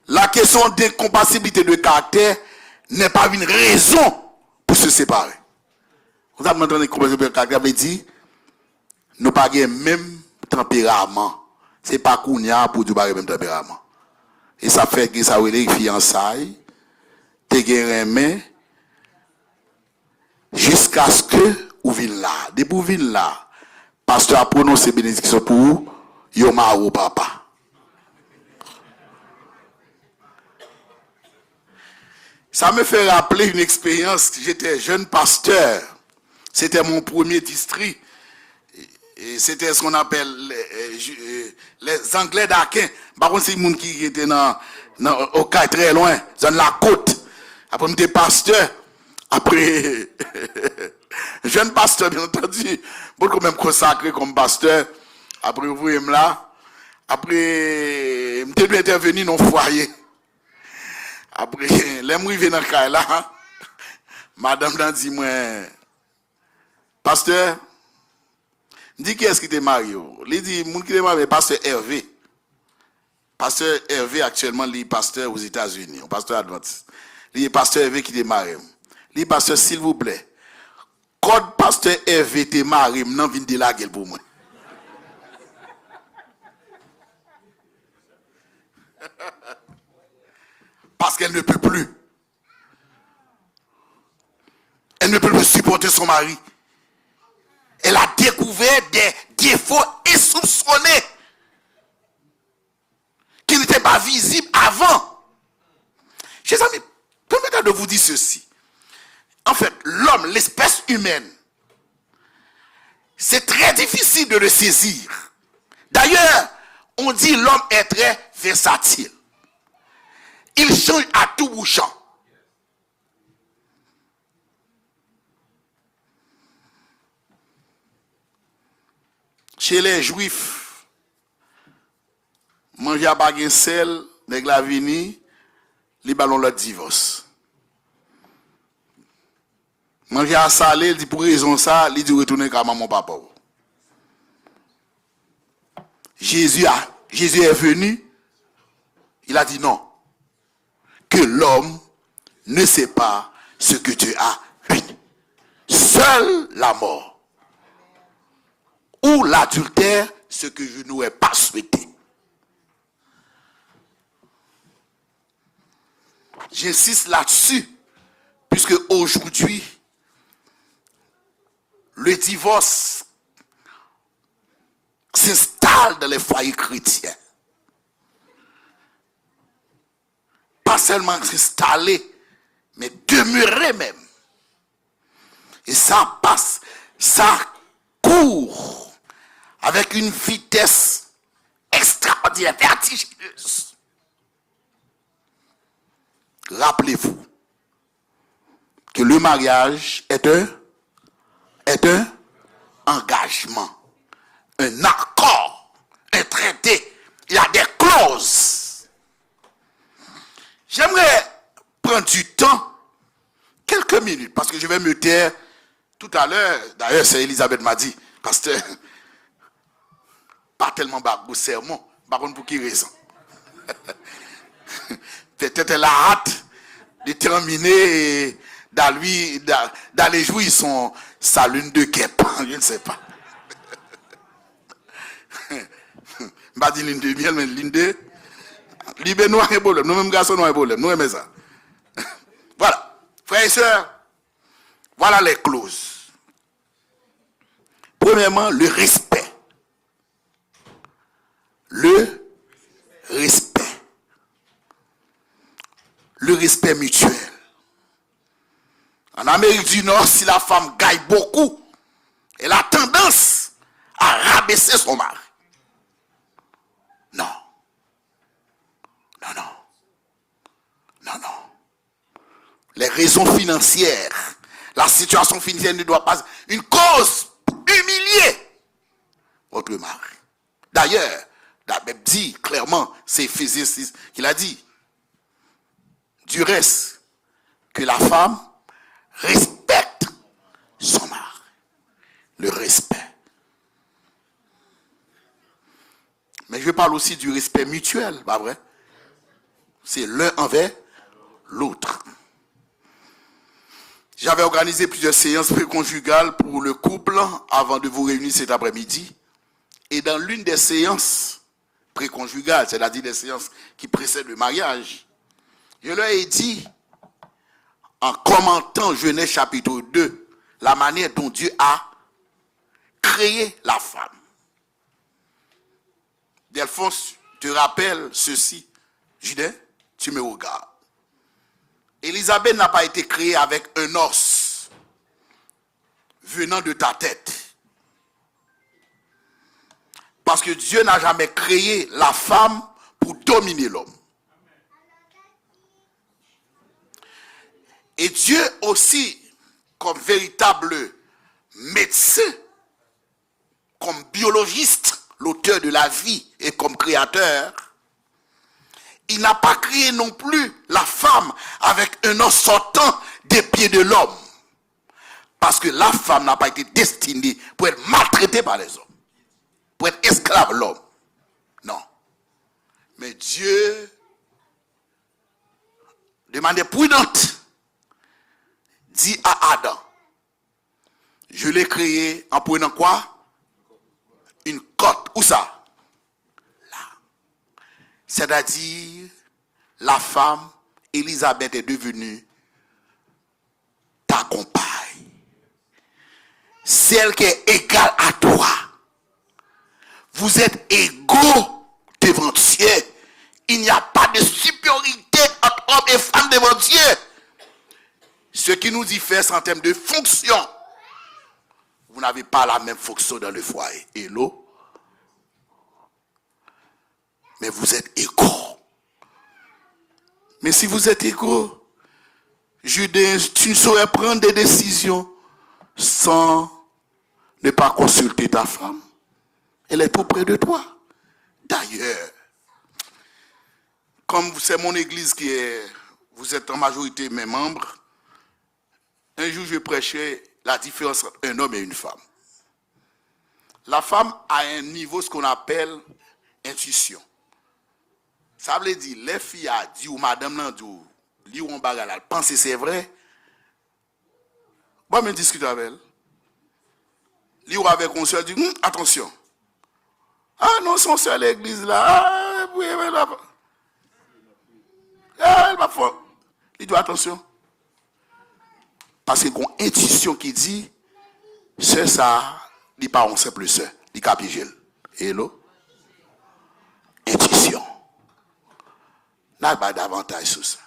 La question d'incompatibilité de caractère n'est pas une raison pour se séparer. Vous avez entendu l'incompatibilité de caractère, veut dire, nous pas le même tempérament. Ce n'est pas qu'on y a pour dire le même tempérament. Et ça fait que ça veut dire fiançailles, te guérin jusqu'à ce que vous venez là. Depuis vous venez là, pasteur a prononcé bénédiction pour vous, yo marou papa. Ça me fait rappeler une expérience. J'étais jeune pasteur. C'était mon premier district. Et c'était ce qu'on appelle les Anglais d'Aquin. Par contre, c'est les gens qui étaient au cas très loin, dans la côte. Après, j'étais pasteur. Après, jeune pasteur, bien entendu. Bon, quand même consacré comme pasteur. Après, vous voyez là. Après, je dû intervenir dans le foyer. Après, les gens viennent dans le cas là. Madame nan dit moi, pasteur, dit qui est-ce qui t'est marié? Il dit, moun qui est marié, pasteur Hervé. Pasteur Hervé actuellement, il est pasteur aux États-Unis, un pasteur adventiste. Il est pasteur Hervé qui t'est marié. Il dit, pasteur, s'il vous plaît, quand pasteur Hervé t'est marié, non vient de la gueule pour moi. Parce qu'elle ne peut plus. Elle ne peut plus supporter son mari. Elle a découvert des défauts insoupçonnés qui n'étaient pas visibles avant. Chers amis, permettez de vous dire ceci. En fait, l'homme, l'espèce humaine, c'est très difficile de le saisir. D'ailleurs, on dit l'homme est très versatile. Il change à tout bout de champ. Chez les Juifs, manger à baguette sel, nèg la vini, li ballon le divorce. Manger à salé, il dit pour raison ça, il dit retourner à maman papa. Jésus est venu, il a dit non. Que l'homme ne sait pas ce que Dieu a puni. Seule la mort ou l'adultère, ce que je n'aurais pas souhaité. J'insiste là-dessus, puisque aujourd'hui, le divorce s'installe dans les foyers chrétiens. Pas seulement s'installer, mais demeurer même. Et ça passe, ça court avec une vitesse extraordinaire, vertigineuse. Rappelez-vous que le mariage est un engagement, un accord, un traité. Il y a des clauses. J'aimerais prendre du temps, quelques minutes, parce que je vais me taire tout à l'heure. D'ailleurs, c'est Elisabeth m'a dit, pasteur, pas tellement bagou sermon, par contre pour qui raison? Peut-être elle a hâte de terminer et d'aller jouer sa lune de guêpe, je ne sais pas. Pas dit lune de miel, mais lune de... Libé nous avons un problème, nous-mêmes garçons nous avons un problème, nous aimons ça. Voilà, frères et sœurs, voilà les clauses. Premièrement, le respect. Le respect. Le respect mutuel. En Amérique du Nord, si la femme gagne beaucoup, elle a tendance à rabaisser son mari. Non. Non, non. Non, non. Les raisons financières, la situation financière ne doit pas être une cause pour humilier votre mari. D'ailleurs, la Bible dit clairement, c'est Éphésiens 6 qu'il a dit. Du reste, que la femme respecte son mari. Le respect. Mais je parle aussi du respect mutuel, pas vrai? C'est l'un envers l'autre. J'avais organisé plusieurs séances préconjugales pour le couple avant de vous réunir cet après-midi. Et dans l'une des séances préconjugales, c'est-à-dire des séances qui précèdent le mariage, je leur ai dit, en commentant Genèse chapitre 2, la manière dont Dieu a créé la femme. Delphonse te rappelle ceci. Judas, tu me regardes. Élisabeth n'a pas été créée avec un os venant de ta tête. Parce que Dieu n'a jamais créé la femme pour dominer l'homme. Et Dieu aussi, comme véritable médecin, comme biologiste, l'auteur de la vie et comme créateur, il n'a pas créé non plus la femme avec un os sortant des pieds de l'homme. Parce que la femme n'a pas été destinée pour être maltraitée par les hommes, pour être esclave de l'homme. Non. Mais Dieu, de manière prudente, dit à Adam, je l'ai créé en prenant quoi? Une côte. Où ça? Là. C'est-à-dire, la femme, Élisabeth, est devenue ta compagne. Celle qui est égale à toi. Vous êtes égaux devant Dieu. Il n'y a pas de supériorité entre hommes et femmes devant Dieu. Ce qui nous diffère, c'est en termes de fonction. Vous n'avez pas la même fonction dans le foyer. Hello? Mais vous êtes égaux. Mais si vous êtes égaux, Judée, tu ne saurais prendre des décisions sans ne pas consulter ta femme. Elle est tout près de toi. D'ailleurs, comme c'est mon église qui est, vous êtes en majorité mes membres, un jour je prêchais la différence entre un homme et une femme. La femme a un niveau, ce qu'on appelle intuition. Ça veut dire, les filles a dit ou madame l'a dit, li ou on bagarre, elle pense que c'est vrai. Bon, mais discute avec elle. Li ou avec on seul dit, attention. Ah non, son seul l'église là. Ah, oui, mais là. Ah, elle va faire. Il dit attention. Parce qu'il y a une intuition qui dit, c'est ça, il n'est pas un simple seul, il capigèle. Hello? Intuition. N'a pas davantage sur ça.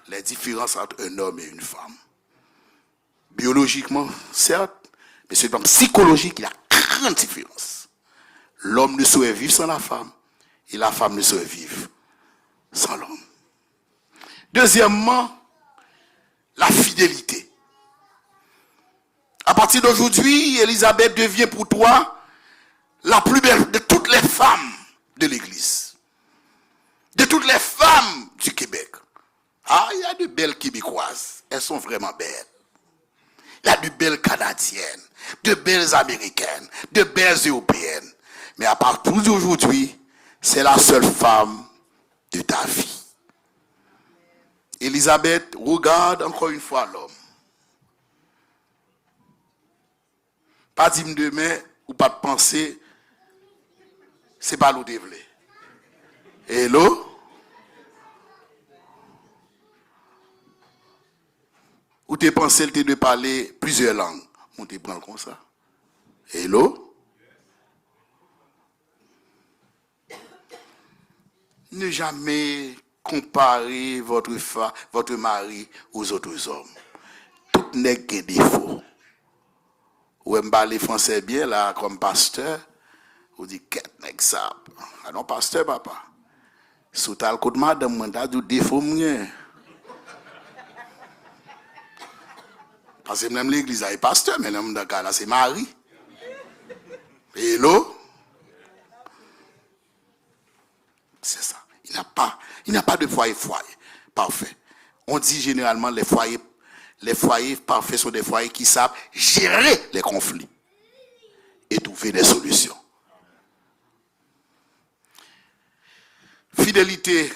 Les différences entre un homme et une femme. Biologiquement, certes, mais sur le plan psychologique, il y a grande différence. L'homme ne saurait vivre sans la femme, et la femme ne saurait vivre sans l'homme. Deuxièmement, la fidélité. À partir d'aujourd'hui, Élisabeth devient pour toi la plus belle de toutes les femmes de l'Église. De toutes les femmes du Québec. Ah, il y a de belles Québécoises. Elles sont vraiment belles. Il y a de belles Canadiennes, de belles Américaines, de belles Européennes. Mais à partir d'aujourd'hui, c'est la seule femme de ta vie. Élisabeth, regarde encore une fois l'homme. Pas dire demain ou pas de penser, c'est pas l'eau dévelé. Hello? Ou t'es pensé de parler plusieurs langues. On te prend comme ça. Hello? Ne jamais comparer votre mari aux autres hommes. Tout n'est que défaut. Ou me parler français bien là comme pasteur, ou dit qu'est nèg ça. Ah non pasteur papa. Sous tal coup de madame m'ta du défaut mien. Parce que même l'église est pasteur, mais même dans cas là c'est mari. Hello? C'est ça. Il n'y a pas de foyer parfait. On dit généralement les foyers parfaits sont des foyers qui savent gérer les conflits et trouver des solutions. Fidélité,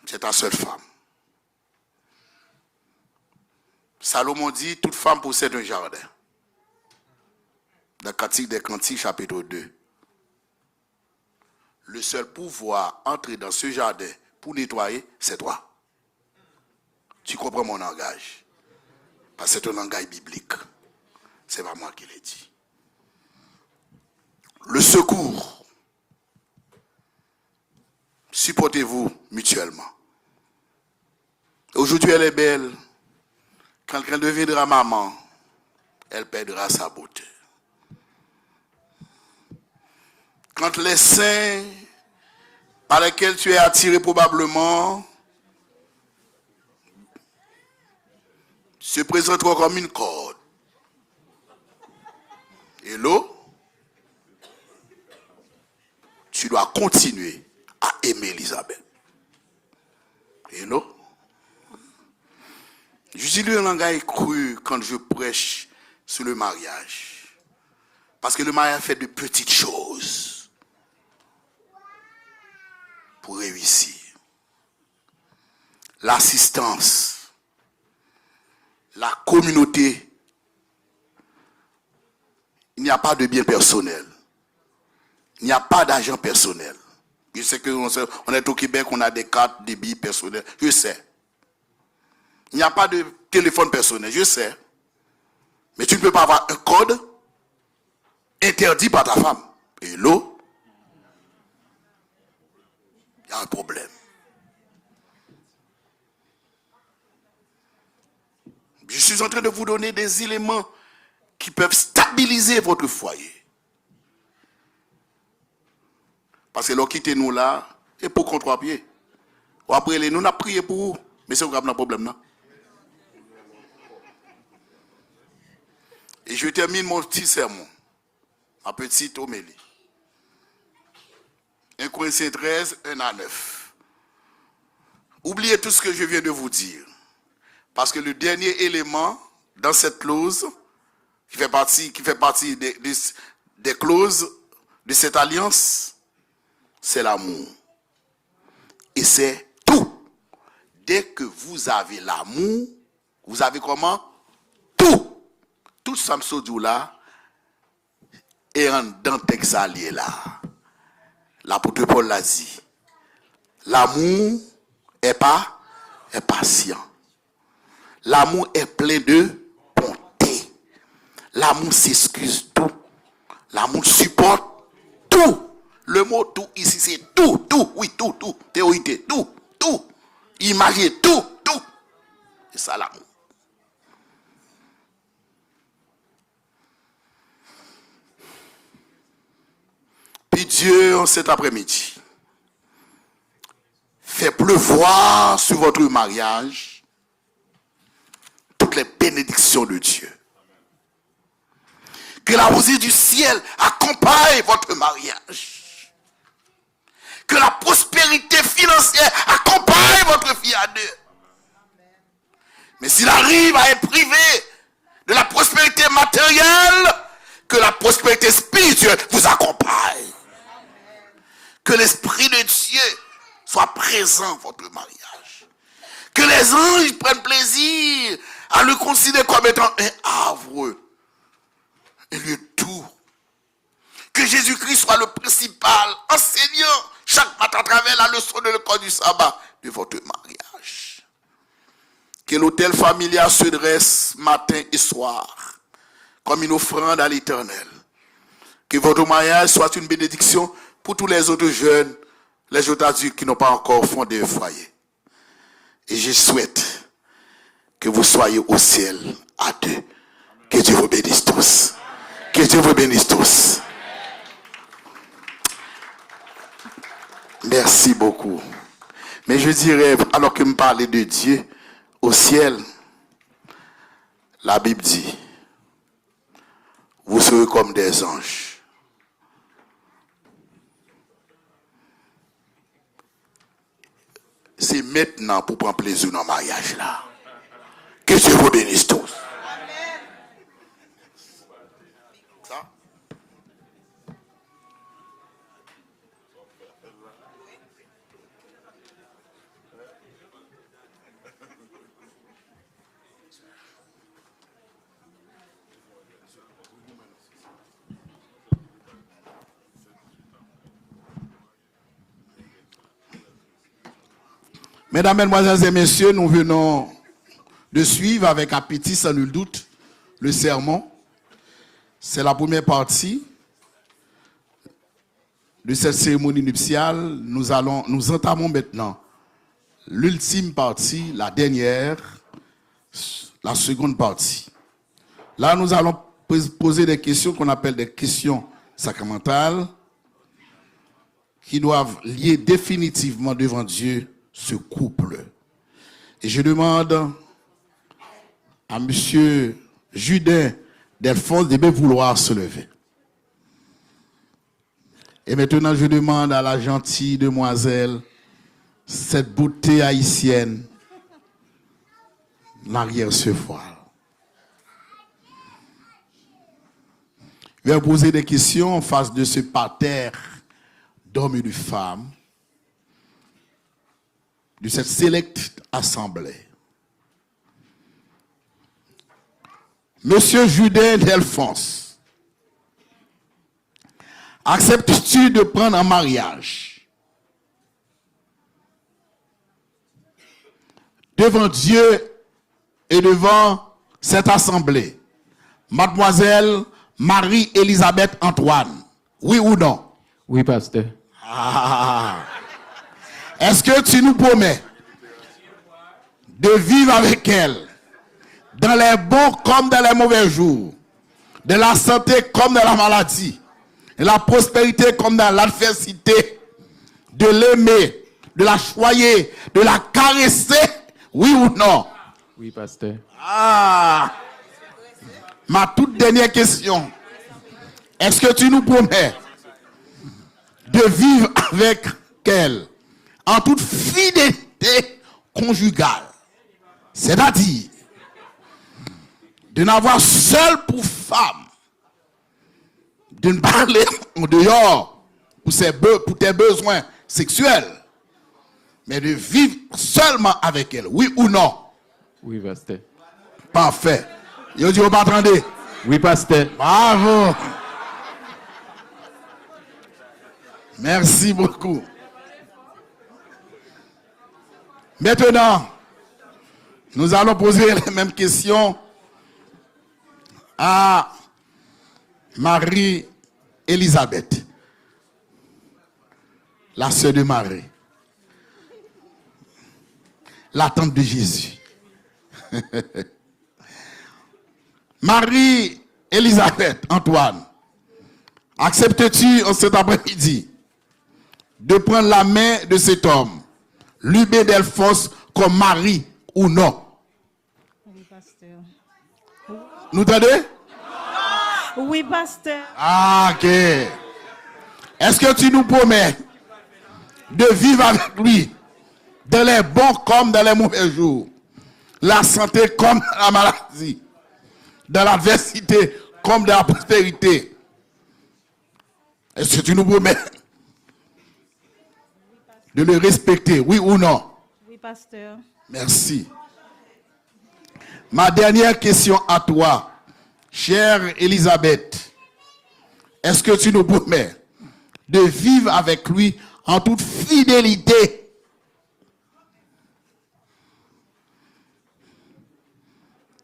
c'est ta seule femme. Salomon dit, toute femme possède un jardin. Dans Cantique des Cantiques, chapitre 2. Le seul pouvoir entrer dans ce jardin pour nettoyer, c'est toi. Tu comprends mon langage? Parce que c'est un langage biblique. C'est pas moi qui l'ai dit. Le secours. Supportez-vous mutuellement. Aujourd'hui, elle est belle. Quand elle deviendra maman, elle perdra sa beauté. Quand les seins par lesquels tu es attiré probablement se présenteront comme une corde. Hello? Tu dois continuer à aimer Elisabeth. Hello? J'utilise un langage cru quand je prêche sur le mariage. Parce que le mariage fait de petites choses pour réussir. L'assistance, la communauté, il n'y a pas de bien personnel. Il n'y a pas d'argent personnel. Je sais qu'on est au Québec, on a des cartes, des billets personnels. Je sais. Il n'y a pas de téléphone personnel, je sais. Mais tu ne peux pas avoir un code interdit par ta femme. Et l'eau, il y a un problème. Je suis en train de vous donner des éléments qui peuvent stabiliser votre foyer. Parce que l'on quitte nous là, et pour qu'on 3 pieds. Ou après, nous avons prié pour vous, mais c'est un problème là. Et je termine mon petit sermon, ma petite homélie. 1 Corinthiens 13, 1 à 9. Oubliez tout ce que je viens de vous dire. Parce que le dernier élément dans cette clause, qui fait partie des clauses de cette alliance, c'est l'amour. Et c'est tout. Dès que vous avez l'amour, vous avez comment? Tout. Tout ça me dit là, et en dans texte allié là. L'apôtre Paul l'a dit. L'amour est patient. L'amour est plein de bonté. L'amour s'excuse tout. L'amour supporte tout. Le mot tout ici c'est tout, oui, tout, théorité, tout. Imaginez tout. C'est ça l'amour. Puis Dieu, en cet après-midi, fait pleuvoir sur votre mariage toutes les bénédictions de Dieu. Que la rosée du ciel accompagne votre mariage. Que la prospérité financière accompagne votre vie à deux. Mais s'il arrive à être privé de la prospérité matérielle, que la prospérité spirituelle vous accompagne. Que l'Esprit de Dieu soit présent dans votre mariage. Que les anges prennent plaisir à le considérer comme étant un havre, un lieu doux. Que Jésus-Christ soit le principal enseignant chaque matin à travers la leçon de l'école du sabbat de votre mariage. Que l'hôtel familial se dresse matin et soir comme une offrande à l'Éternel. Que votre mariage soit une bénédiction pour tous les autres jeunes, les autres adultes qui n'ont pas encore fondé un foyer. Et je souhaite que vous soyez au ciel à deux. Que Dieu vous bénisse tous. Que Dieu vous bénisse tous. Merci beaucoup. Mais je dirais, alors que me parler de Dieu, au ciel, la Bible dit, vous serez comme des anges. C'est maintenant pour prendre plaisir dans le mariage là. Que Dieu vous bénisse tous. Ça? Mesdames, Mesdemoiselles et Messieurs, nous venons de suivre avec appétit, sans nul doute, le sermon. C'est la première partie de cette cérémonie nuptiale. Nous entamons maintenant l'ultime partie, la dernière, la seconde partie. Là, nous allons poser des questions qu'on appelle des questions sacramentales qui doivent lier définitivement devant Dieu ce couple. Et je demande à M. Judin Delphonse de bien vouloir se lever. Et maintenant, je demande à la gentille demoiselle, cette beauté haïtienne, l'arrière-recevoir. Je vais poser des questions en face de ce parterre d'hommes et de femmes, de cette sélecte assemblée. Monsieur Judet Delphonse, acceptes-tu de prendre en mariage devant Dieu et devant cette assemblée Mademoiselle Marie-Elisabeth Antoine, oui ou non? Oui, pasteur. Ah. Est-ce que tu nous promets de vivre avec elle dans les bons comme dans les mauvais jours, de la santé comme dans la maladie, de la prospérité comme dans l'adversité, de l'aimer, de la choyer, de la caresser, oui ou non? Oui, pasteur. Ah! Ma toute dernière question. Est-ce que tu nous promets de vivre avec elle en toute fidélité conjugale? C'est-à-dire de n'avoir seul pour femme, de ne pas aller en dehors pour tes besoins sexuels, mais de vivre seulement avec elle, oui ou non? Oui, pasteur. Parfait. Yo dit, vous m'entendez? Oui, pasteur. Bravo. Merci beaucoup. Maintenant, nous allons poser les mêmes questions à Marie-Elisabeth, la sœur de Marie, la tante de Jésus. Marie-Elisabeth Antoine, acceptes-tu en cet après-midi de prendre la main de cet homme, Lubé Delphonse, comme mari ou non? Oui, pasteur. Nous entendez? Oui, pasteur. Ah, ok. Est-ce que tu nous promets de vivre avec lui dans les bons comme dans les mauvais jours, la santé comme la maladie, dans l'adversité comme dans la prospérité? Est-ce que tu nous promets de le respecter, oui ou non? Oui, pasteur. Merci. Ma dernière question à toi, chère Elisabeth. Est-ce que tu nous promets de vivre avec lui en toute fidélité?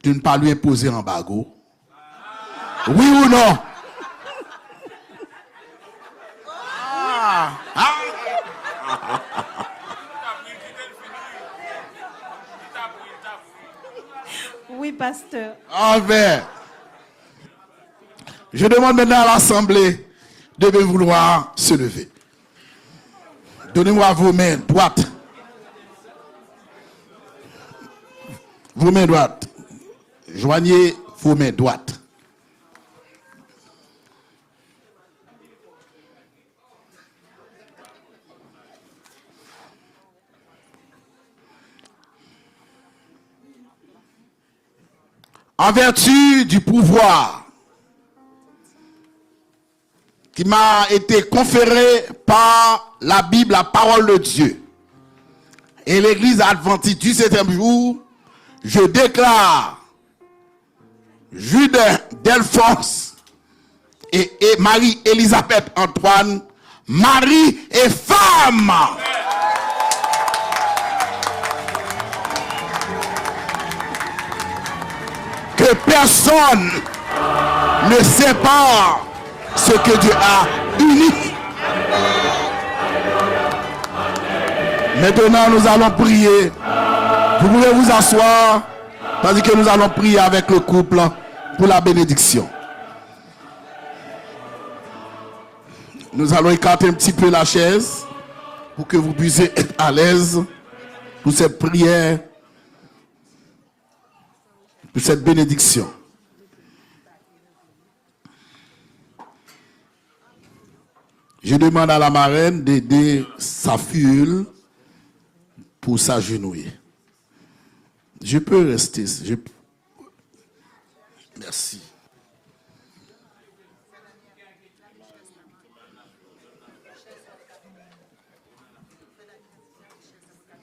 De ne pas lui imposer un embargo? Oui ou non? Oui, pasteur. Enfin, je demande maintenant à l'Assemblée de bien vouloir se lever. Donnez-moi vos mains droites. Vos mains droites. Joignez vos mains droites. En vertu du pouvoir qui m'a été conféré par la Bible, la parole de Dieu, et l'Église adventiste du 7e jour, je déclare Jude Delphonse et Marie-Elisabeth Antoine, mari et femme. Que personne ne sépare ce que Dieu a uni. Maintenant, nous allons prier. Vous pouvez vous asseoir, tandis que nous allons prier avec le couple pour la bénédiction. Nous allons écarter un petit peu la chaise pour que vous puissiez être à l'aise pour cette prière, pour cette bénédiction. Je demande à la marraine d'aider sa filleule pour s'agenouiller. Je peux rester. Merci.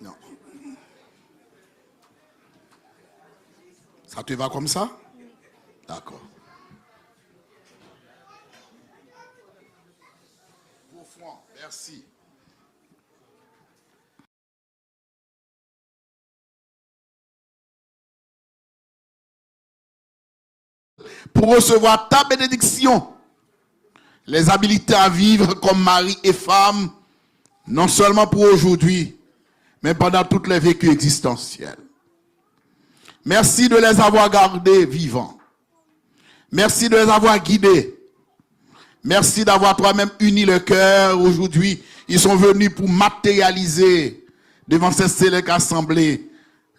Non. Ça te va comme ça? D'accord. Vos francs, merci. Pour recevoir ta bénédiction, les habilités à vivre comme mari et femme, non seulement pour aujourd'hui, mais pendant toutes les vécus existentiels. Merci de les avoir gardés vivants. Merci de les avoir guidés. Merci d'avoir toi-même uni le cœur. Aujourd'hui, ils sont venus pour matérialiser devant cette célèbre assemblée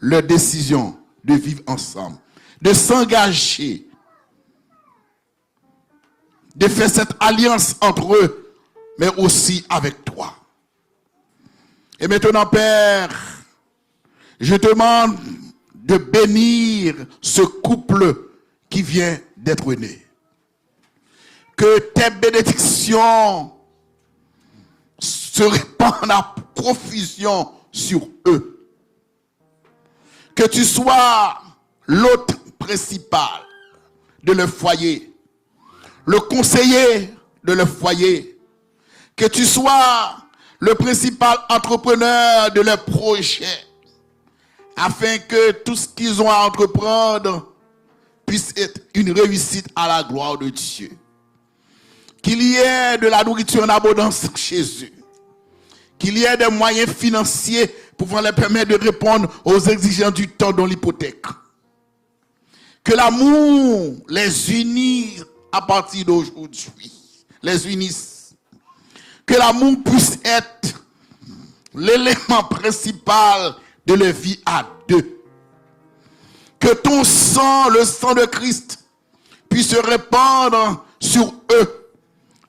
leur décision de vivre ensemble, de s'engager, de faire cette alliance entre eux, mais aussi avec toi. Et maintenant, Père, je te demande de bénir ce couple qui vient d'être né. Que tes bénédictions se répandent à profusion sur eux. Que tu sois l'hôte principal de leur foyer, le conseiller de leur foyer. Que tu sois le principal entrepreneur de leur projet, afin que tout ce qu'ils ont à entreprendre puisse être une réussite à la gloire de Dieu. Qu'il y ait de la nourriture en abondance chez eux. Qu'il y ait des moyens financiers pouvant leur permettre de répondre aux exigences du temps dans l'hypothèque. Que l'amour les unisse à partir d'aujourd'hui. Les unisse. Que l'amour puisse être l'élément principal de leur vie à deux. Que ton sang, le sang de Christ, puisse se répandre sur eux,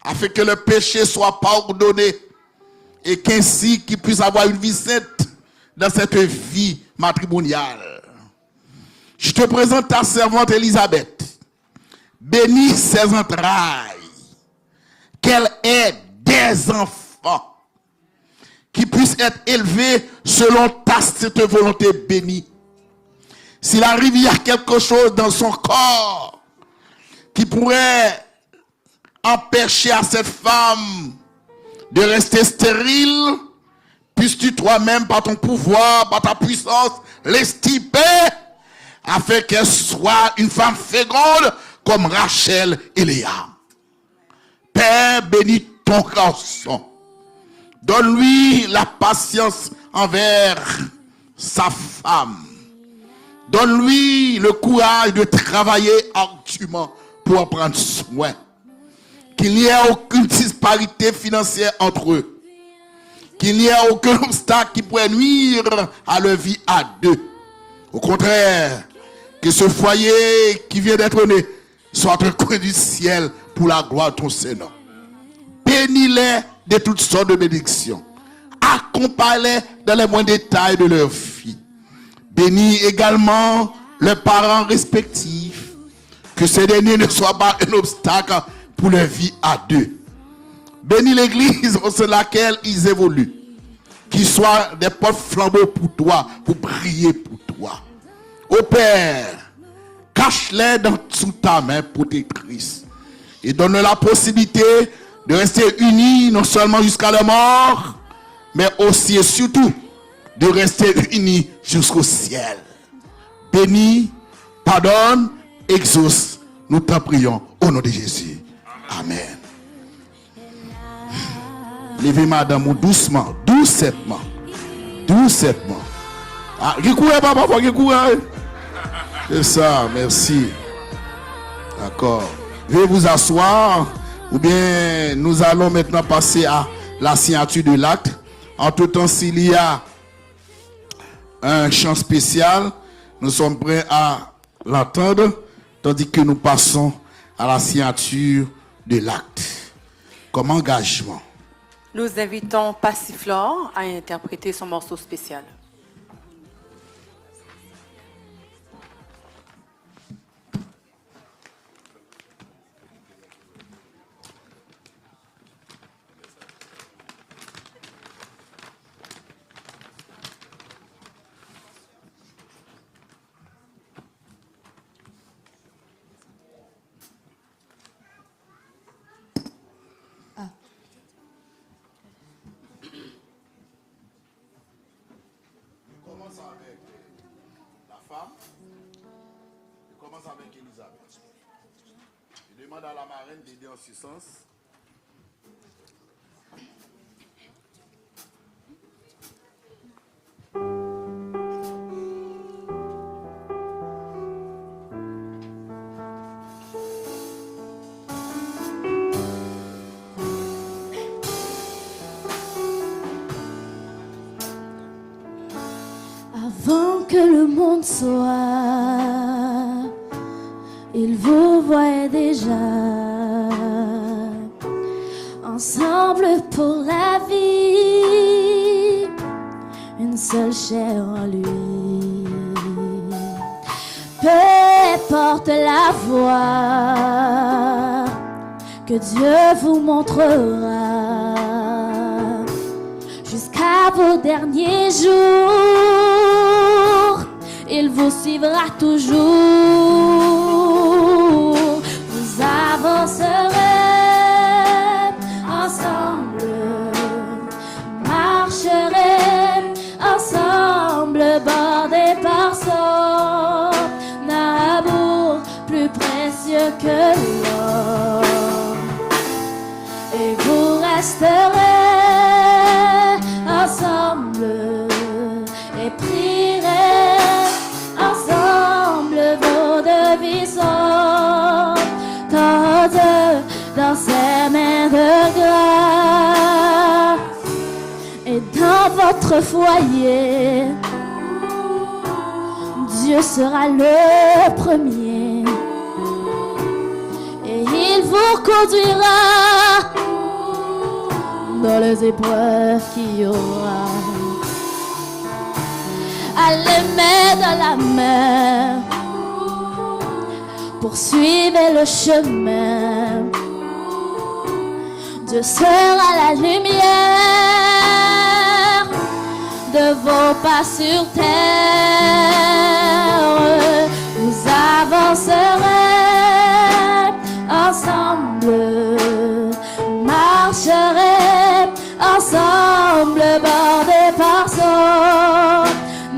afin que le péché soit pardonné et qu'ainsi qu'ils puissent avoir une vie sainte dans cette vie matrimoniale. Je te présente ta servante Elisabeth. Bénis ses entrailles, qu'elle ait des enfants qui puissent être élevés selon ta sainte volonté bénie. S'il arrive, il y a quelque chose dans son corps qui pourrait empêcher à cette femme de rester stérile, puisses-tu toi-même, par ton pouvoir, par ta puissance, l'extirper, afin qu'elle soit une femme féconde comme Rachel et Léa. Père, bénis ton garçon. Donne-lui la patience envers sa femme. Donne-lui le courage de travailler ardument pour en prendre soin. Qu'il n'y ait aucune disparité financière entre eux. Qu'il n'y ait aucun obstacle qui pourrait nuire à leur vie à deux. Au contraire, que ce foyer qui vient d'être né soit un coin du ciel pour la gloire de ton Seigneur. Bénis-les de toutes sortes de bénédictions. Accompagne-les dans les moindres détails de leur vie. Bénis également leurs parents respectifs. Que ces derniers ne soient pas un obstacle pour leur vie à deux. Bénis l'église au sein de laquelle ils évoluent. Qu'ils soient des porte-flambeaux pour toi, pour briller pour toi. Ô Père, cache-les sous ta main protectrice. Et donne-leur la possibilité de rester unis, non seulement jusqu'à la mort, mais aussi et surtout de rester unis jusqu'au ciel. Bénis, pardonne, exauce. Nous t'en prions au nom de Jésus. Amen. Levez madame doucement, doucement. Doucement. Ah, qui court, papa, qui court. C'est ça, merci. D'accord. Veuillez vous asseoir, ou bien nous allons maintenant passer à la signature de l'acte. En tout temps, s'il y a un chant spécial, nous sommes prêts à l'entendre, tandis que nous passons à la signature de l'acte, comme engagement. Nous invitons Passiflore à interpréter son morceau spécial. commence avec Elisabeth. Je demande à la marraine d'aider en ce sens. Avant que le monde soit, il vous voyait déjà ensemble pour la vie, une seule chair en lui. Peu importe la voie que Dieu vous montrera, jusqu'à vos derniers jours, il vous suivra toujours. Vous avancerez ensemble, marcherez ensemble, bordés par son amour plus précieux que l'or. Et vous resterez ensemble et prierez ensemble, vos devis sont tendues dans ses mains de grâce. Et dans votre foyer, Dieu sera le premier et il vous conduira dans les épreuves qu'il y aura. Allez main dans la main, poursuivez le chemin. Dieu sera la lumière de vos pas sur terre. Vous avancerez ensemble, marcherez ensemble, bordés par son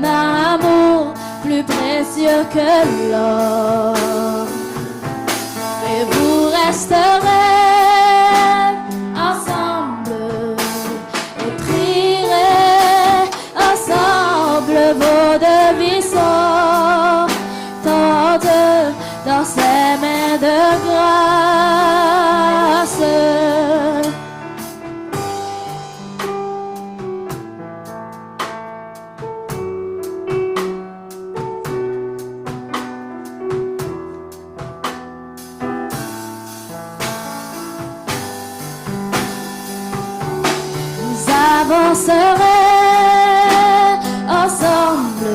amour plus précieux que l'or. Et vous resterez ensemble et prierez ensemble, vos devis sont tendus dans ses mains de grâce. Avancerez ensemble,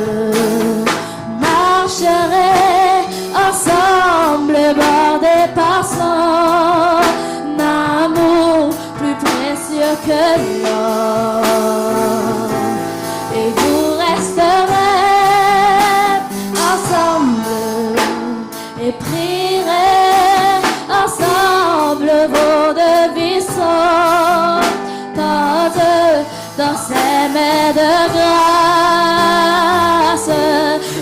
marcherez ensemble, bordés par son amour plus précieux que l'or. Et vous resterez ensemble et prierez ensemble, vos devis sont tendus dans ses mains de grâce.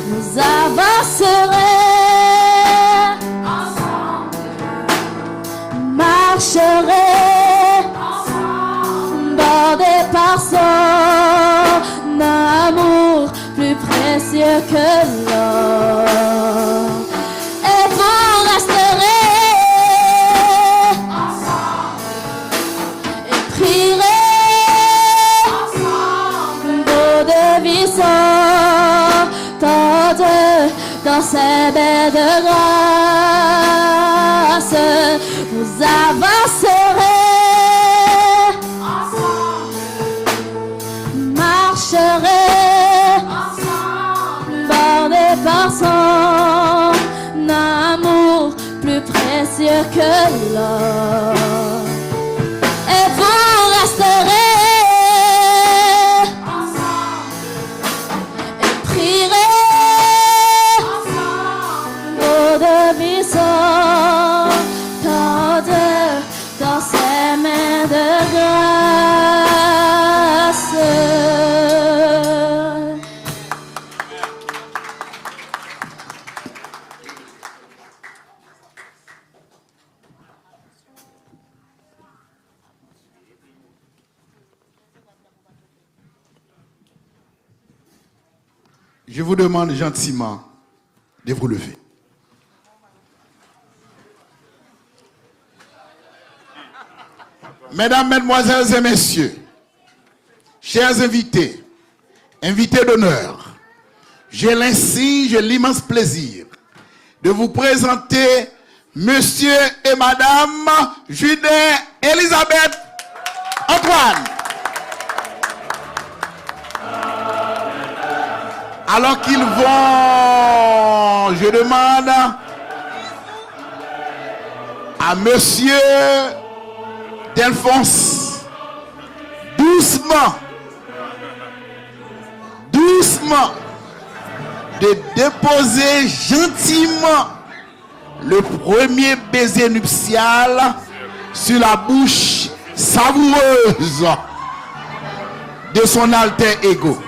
Vous avancerez ensemble, marcherez ensemble, bordés par son amour plus précieux que l'or. Et vous resterez ensemble et prierez tendus dans ses mains de grâce. Vous avancerez ensemble, marcherez ensemble, bordés par son amour plus précieux que l'or. Et vous resterez dans ses mains de grâce. Je vous demande gentiment de vous lever. Mesdames, Mesdemoiselles et Messieurs, chers invités, invités d'honneur, j'ai l'immense plaisir de vous présenter Monsieur et Madame Judin Elisabeth Antoine. Alors qu'ils vont, je demande à Monsieur Delphonse, doucement, de déposer gentiment le premier baiser nuptial sur la bouche savoureuse de son alter ego.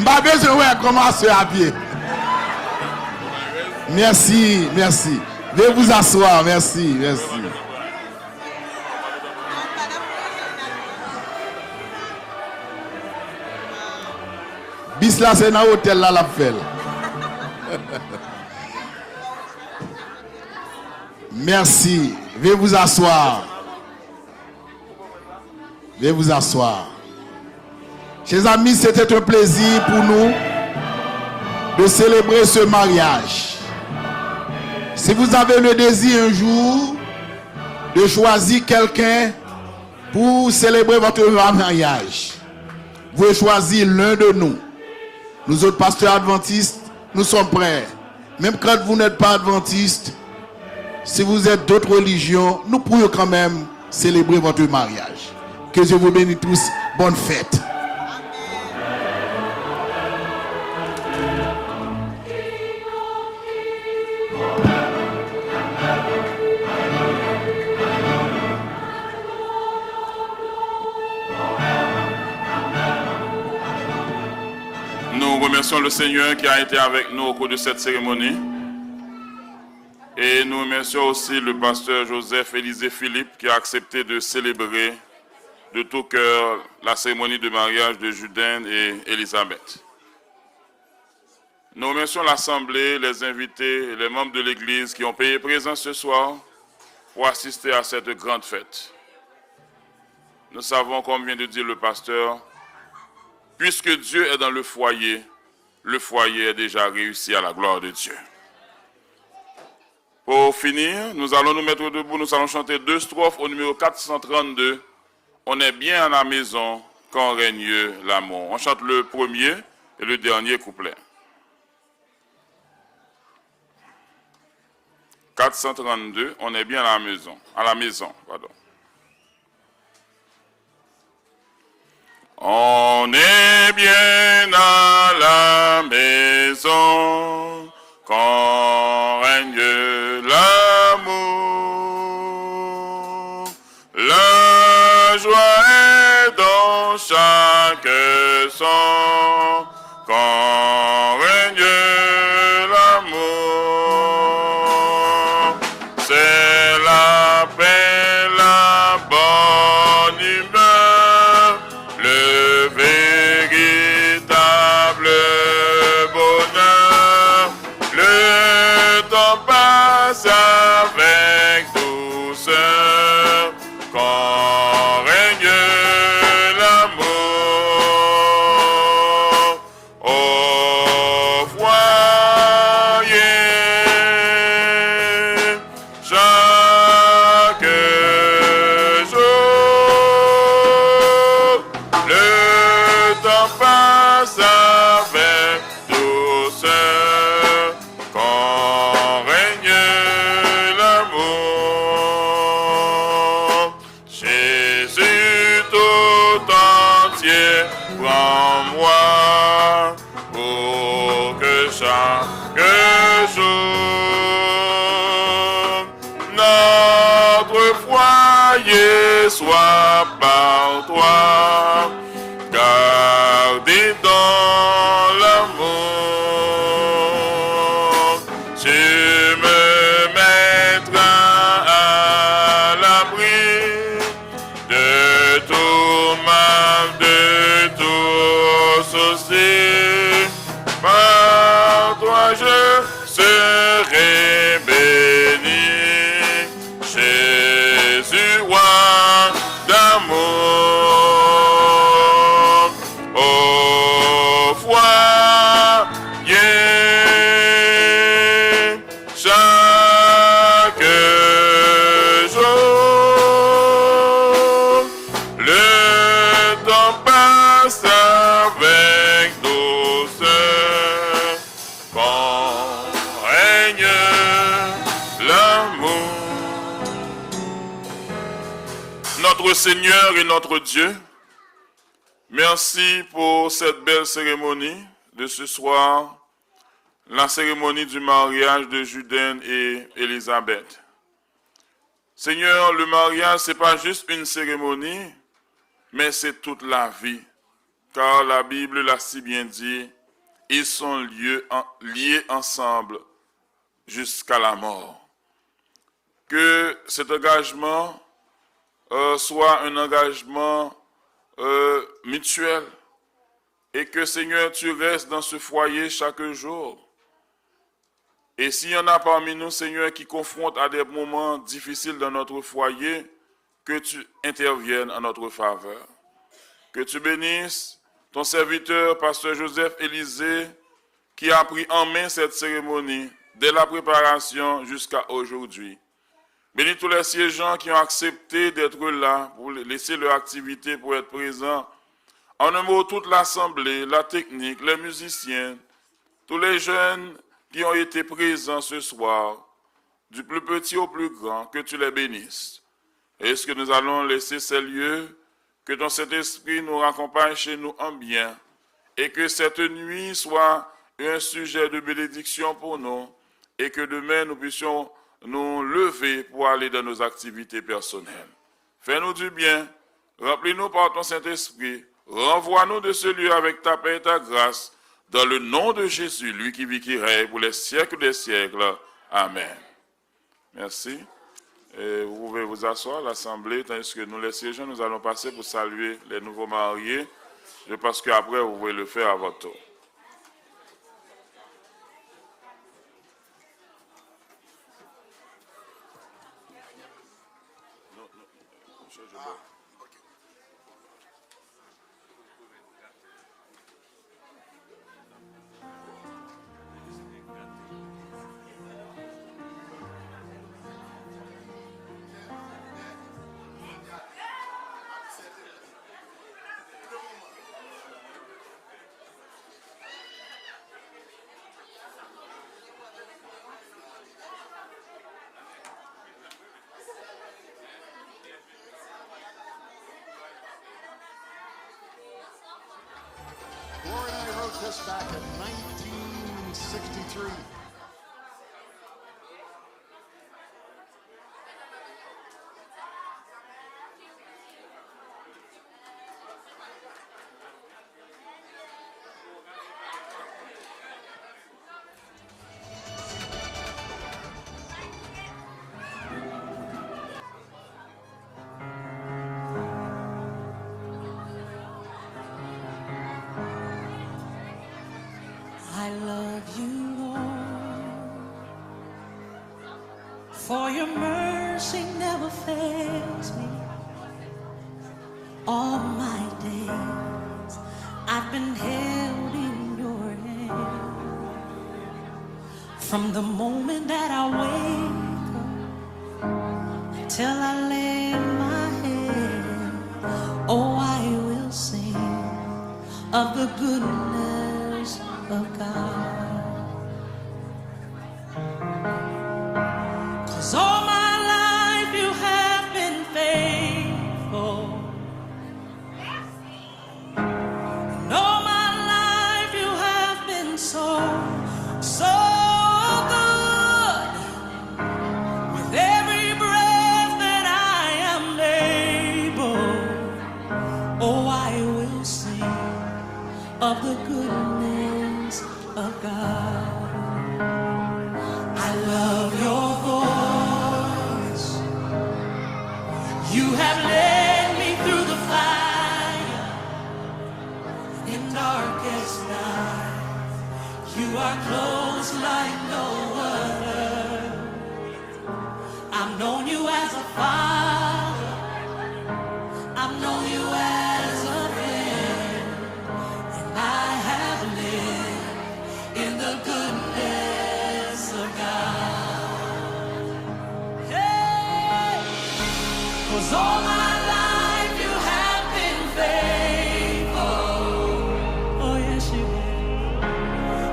M'a besoin de commencer à pied. Merci, merci. Veuillez vous asseoir, merci, merci. Bis là, c'est dans l'hôtel là, la fait. Merci. Veuillez vous asseoir. Veuillez vous asseoir. Chers amis, c'était un plaisir pour nous de célébrer ce mariage. Si vous avez le désir un jour de choisir quelqu'un pour célébrer votre mariage, vous pouvez choisir l'un de nous. Nous autres pasteurs adventistes, nous sommes prêts. Même quand vous n'êtes pas adventiste, si vous êtes d'autres religions, nous pouvons quand même célébrer votre mariage. Que Dieu vous bénisse tous. Bonne fête. Nous remercions le Seigneur qui a été avec nous au cours de cette cérémonie. Et nous remercions aussi le pasteur Joseph Élisée Philippe qui a accepté de célébrer de tout cœur la cérémonie de mariage de Judin et Elisabeth. Nous remercions l'Assemblée, les invités et les membres de l'Église qui ont payé présence ce soir pour assister à cette grande fête. Nous savons, comme vient de dire le pasteur, puisque Dieu est dans le foyer est déjà réussi à la gloire de Dieu. Pour finir, nous allons nous mettre debout, nous allons chanter 2 strophes au numéro 432. On est bien à la maison quand règne l'amour. On chante le premier et le dernier couplet. 432, on est bien à la maison, pardon. On est bien à la maison quand règne l'amour. La joie est dans chaque son quand règne l'amour. C'est la paix, la bonne humeur, le véritable bonheur. Le temps passe avec douceur quand règne l'amour. Au foyer, chaque jour, le temps passe avec douceur quand règne l'amour. Jésus tout entier, prends-moi pour que chaque jour notre foyer soit par toi, gardé dans l'amour. Tu me mettras serai béni. Jésus, roi d'amour, au foyer, chaque jour, le temps passe avec douceur, quand règne l'amour. Notre Seigneur et notre Dieu, merci pour cette belle cérémonie de ce soir, la cérémonie du mariage de Judaine et Élisabeth. Seigneur, le mariage, ce n'est pas juste une cérémonie, mais c'est toute la vie. Car la Bible l'a si bien dit, ils sont liés ensemble jusqu'à la mort. Que cet engagement soit un engagement mutuel et que, Seigneur, tu restes dans ce foyer chaque jour. Et s'il y en a parmi nous, Seigneur, qui confrontent à des moments difficiles dans notre foyer, que tu interviennes en notre faveur. Que tu bénisses ton serviteur, pasteur Joseph Élysée, qui a pris en main cette cérémonie dès la préparation jusqu'à aujourd'hui. Bénis tous les siégeants qui ont accepté d'être là pour laisser leur activité pour être présents. En un mot, toute l'assemblée, la technique, les musiciens, tous les jeunes qui ont été présents ce soir, du plus petit au plus grand, que tu les bénisses. Est-ce que nous allons laisser ces lieux, que ton Saint-Esprit nous raccompagne chez nous en bien, et que cette nuit soit un sujet de bénédiction pour nous, et que demain nous puissions nous lever pour aller dans nos activités personnelles. Fais-nous du bien, remplis-nous par ton Saint-Esprit, renvoie-nous de ce lieu avec ta paix et ta grâce, dans le nom de Jésus, lui qui vit, qui règne pour les siècles des siècles. Amen. Merci. Et vous pouvez vous asseoir, l'Assemblée, tandis que nous, les siégeants, nous allons passer pour saluer les nouveaux mariés. Je pense qu'après, vous pouvez le faire à votre tour. Gloria and I wrote this back in 1963. I love you, Lord, for your mercy never fails me. All my days I've been held in your hand. From the moment that I wake up till I lay my head, oh, I will sing of the goodness of God. 'Cause all my life you have been faithful. And all my life you have been so, so good. With every breath that I am able, oh, I will sing of the goodness of God. Hey, 'cause all my life you have been faithful. Oh yes, you have.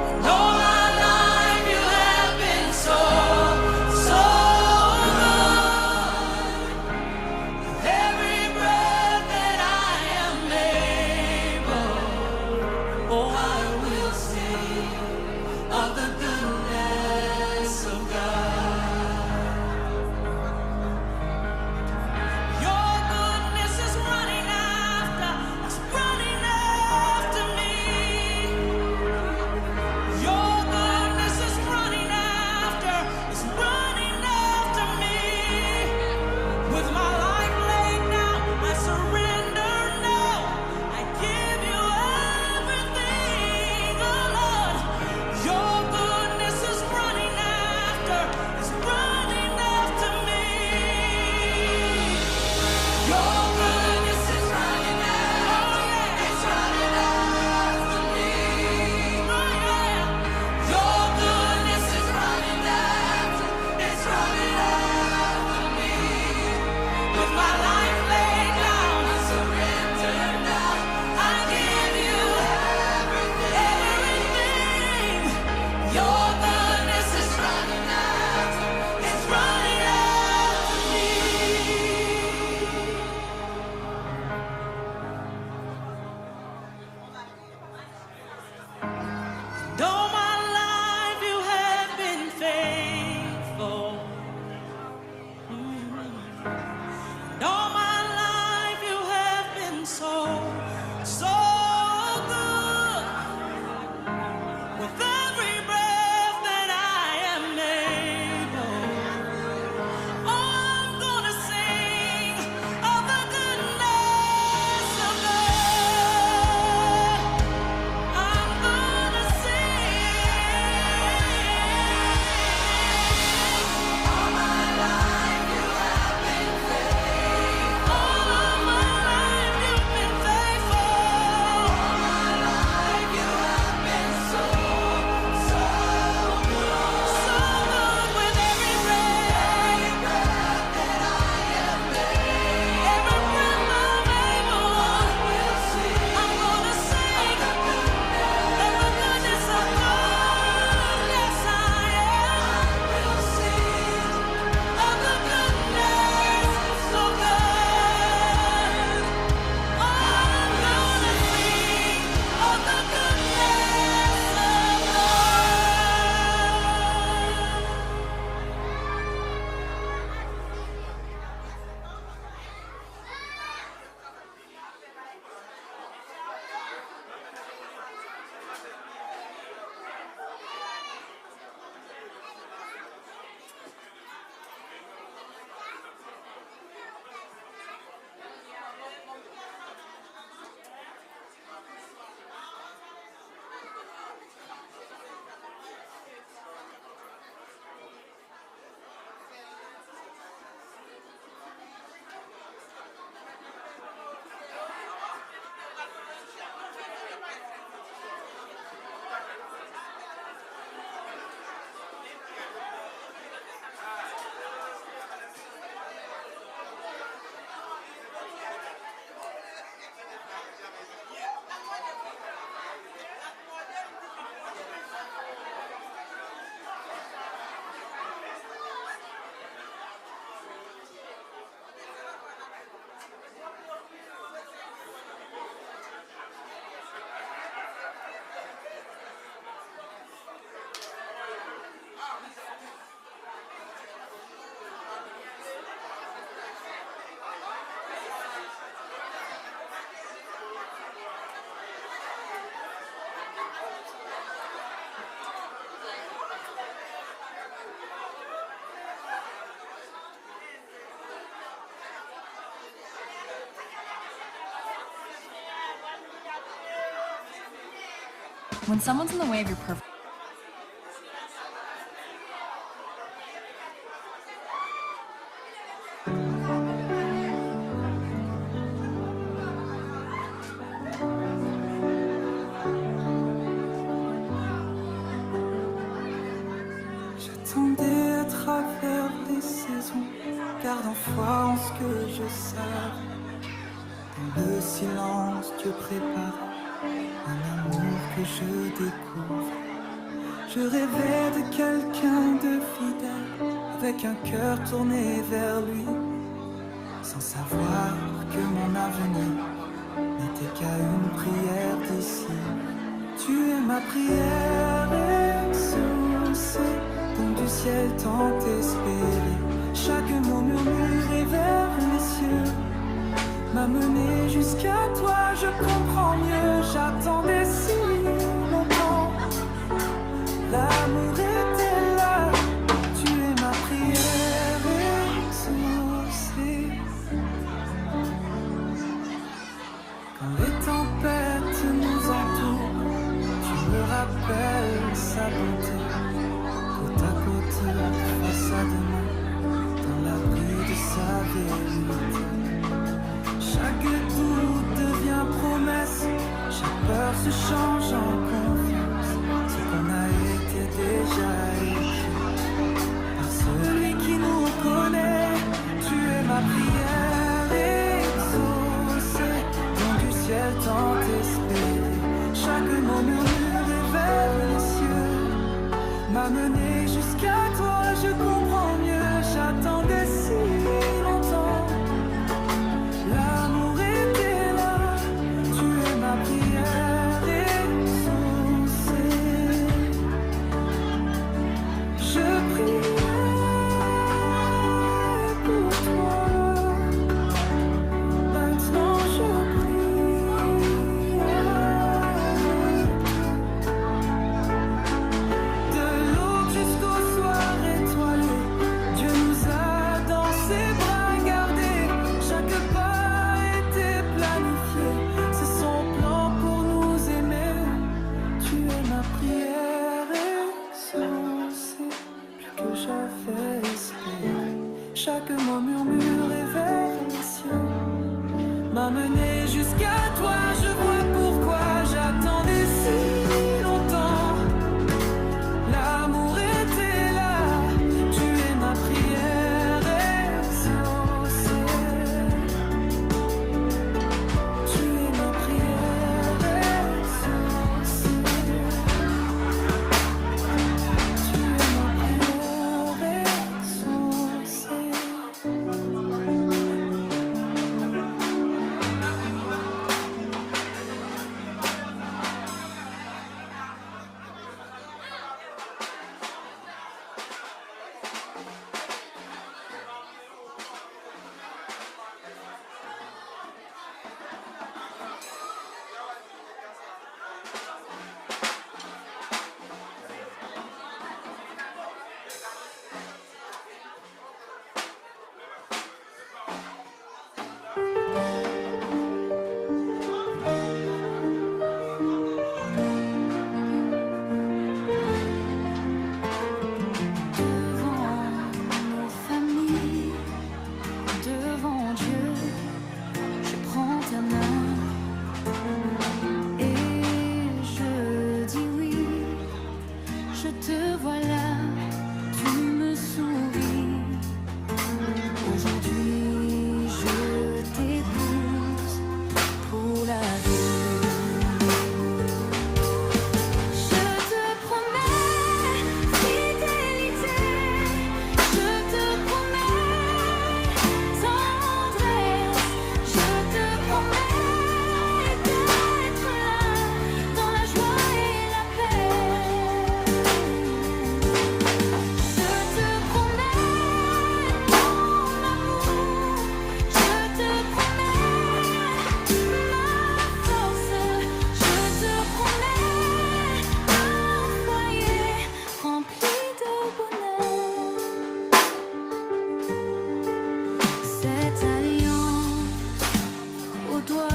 And all my life you have been so, so good. With every breath that I am able, oh, I will sing of the goodness of God. Your goodness is running after me. Your goodness is running after me. With my life laid down, I surrender now. I give you everything, oh Lord. Your goodness is running after me. Your goodness is running after, it's running after me. Oh yeah. Your goodness is running after, it's running after me. With my life laid down, I surrender now. I give you everything. Your goodness is running after, it's running after me. And all my life you have been faithful. And all my life you have been so, so good. With every breath that I am able, I'm gonna sing of the goodness of God. I'm gonna sing. All my life you have been faithful. All of my life you've been faithful. All my life you have been so, so good. So good with every breath that I am made. Every breath I'm able, I'm gonna sing of the goodness of God. Yes, I am. I will sing of the goodness of God. I'm gonna sing of the goodness of When someone's in the way of your perfect J'attendais à travers les saisons, gardant foi en ce que je savais. Dans le silence, Dieu prépare un amour que je découvre. Je rêvais de quelqu'un de fidèle, avec un cœur tourné vers lui, sans savoir que mon avenir n'était qu'à une prière d'ici. Tu es ma prière exaucée, don du ciel tant espéré. Chaque mot murmuré vers les cieux m'a mené jusqu'à toi, je comprends mieux. J'attendais si longtemps, l'amour était là. Tu es ma prière exaucée. Quand les tempêtes nous entourent, tu me rappelles sa bonté. Côte à côte, face à demain, dans l'abri de sa vérité. Chaque doute devient promesse, chaque peur se change en confiance. Ce qu'on a été déjà écrit par celui qui nous connaît. Tu es ma prière exaucée, don du ciel tant espéré. Chaque mot murmuré vers les cieux m'a mené jusqu'à toi, je comprends mieux. J'attendais si longtemps, l'amour était là. Tu es ma prière exaucée. Je priais pour toi, maintenant je prie. De l'aube jusqu'au soir étoilé, Dieu nous a dans ses bras gardés. Chaque pas était planifié, c'est son plan pour nous aimer. Tu es ma prière exaucée, plus que j'avais espéré. Chaque mot murmuré vers les cieux m'a mené jusqu'à toi, je vois pourquoi j'attendais si longtemps. L'amour était là, tu es ma prière exaucée. Tu es ma prière exaucée. Tu es ma prière exaucée. Cette alliance au doigt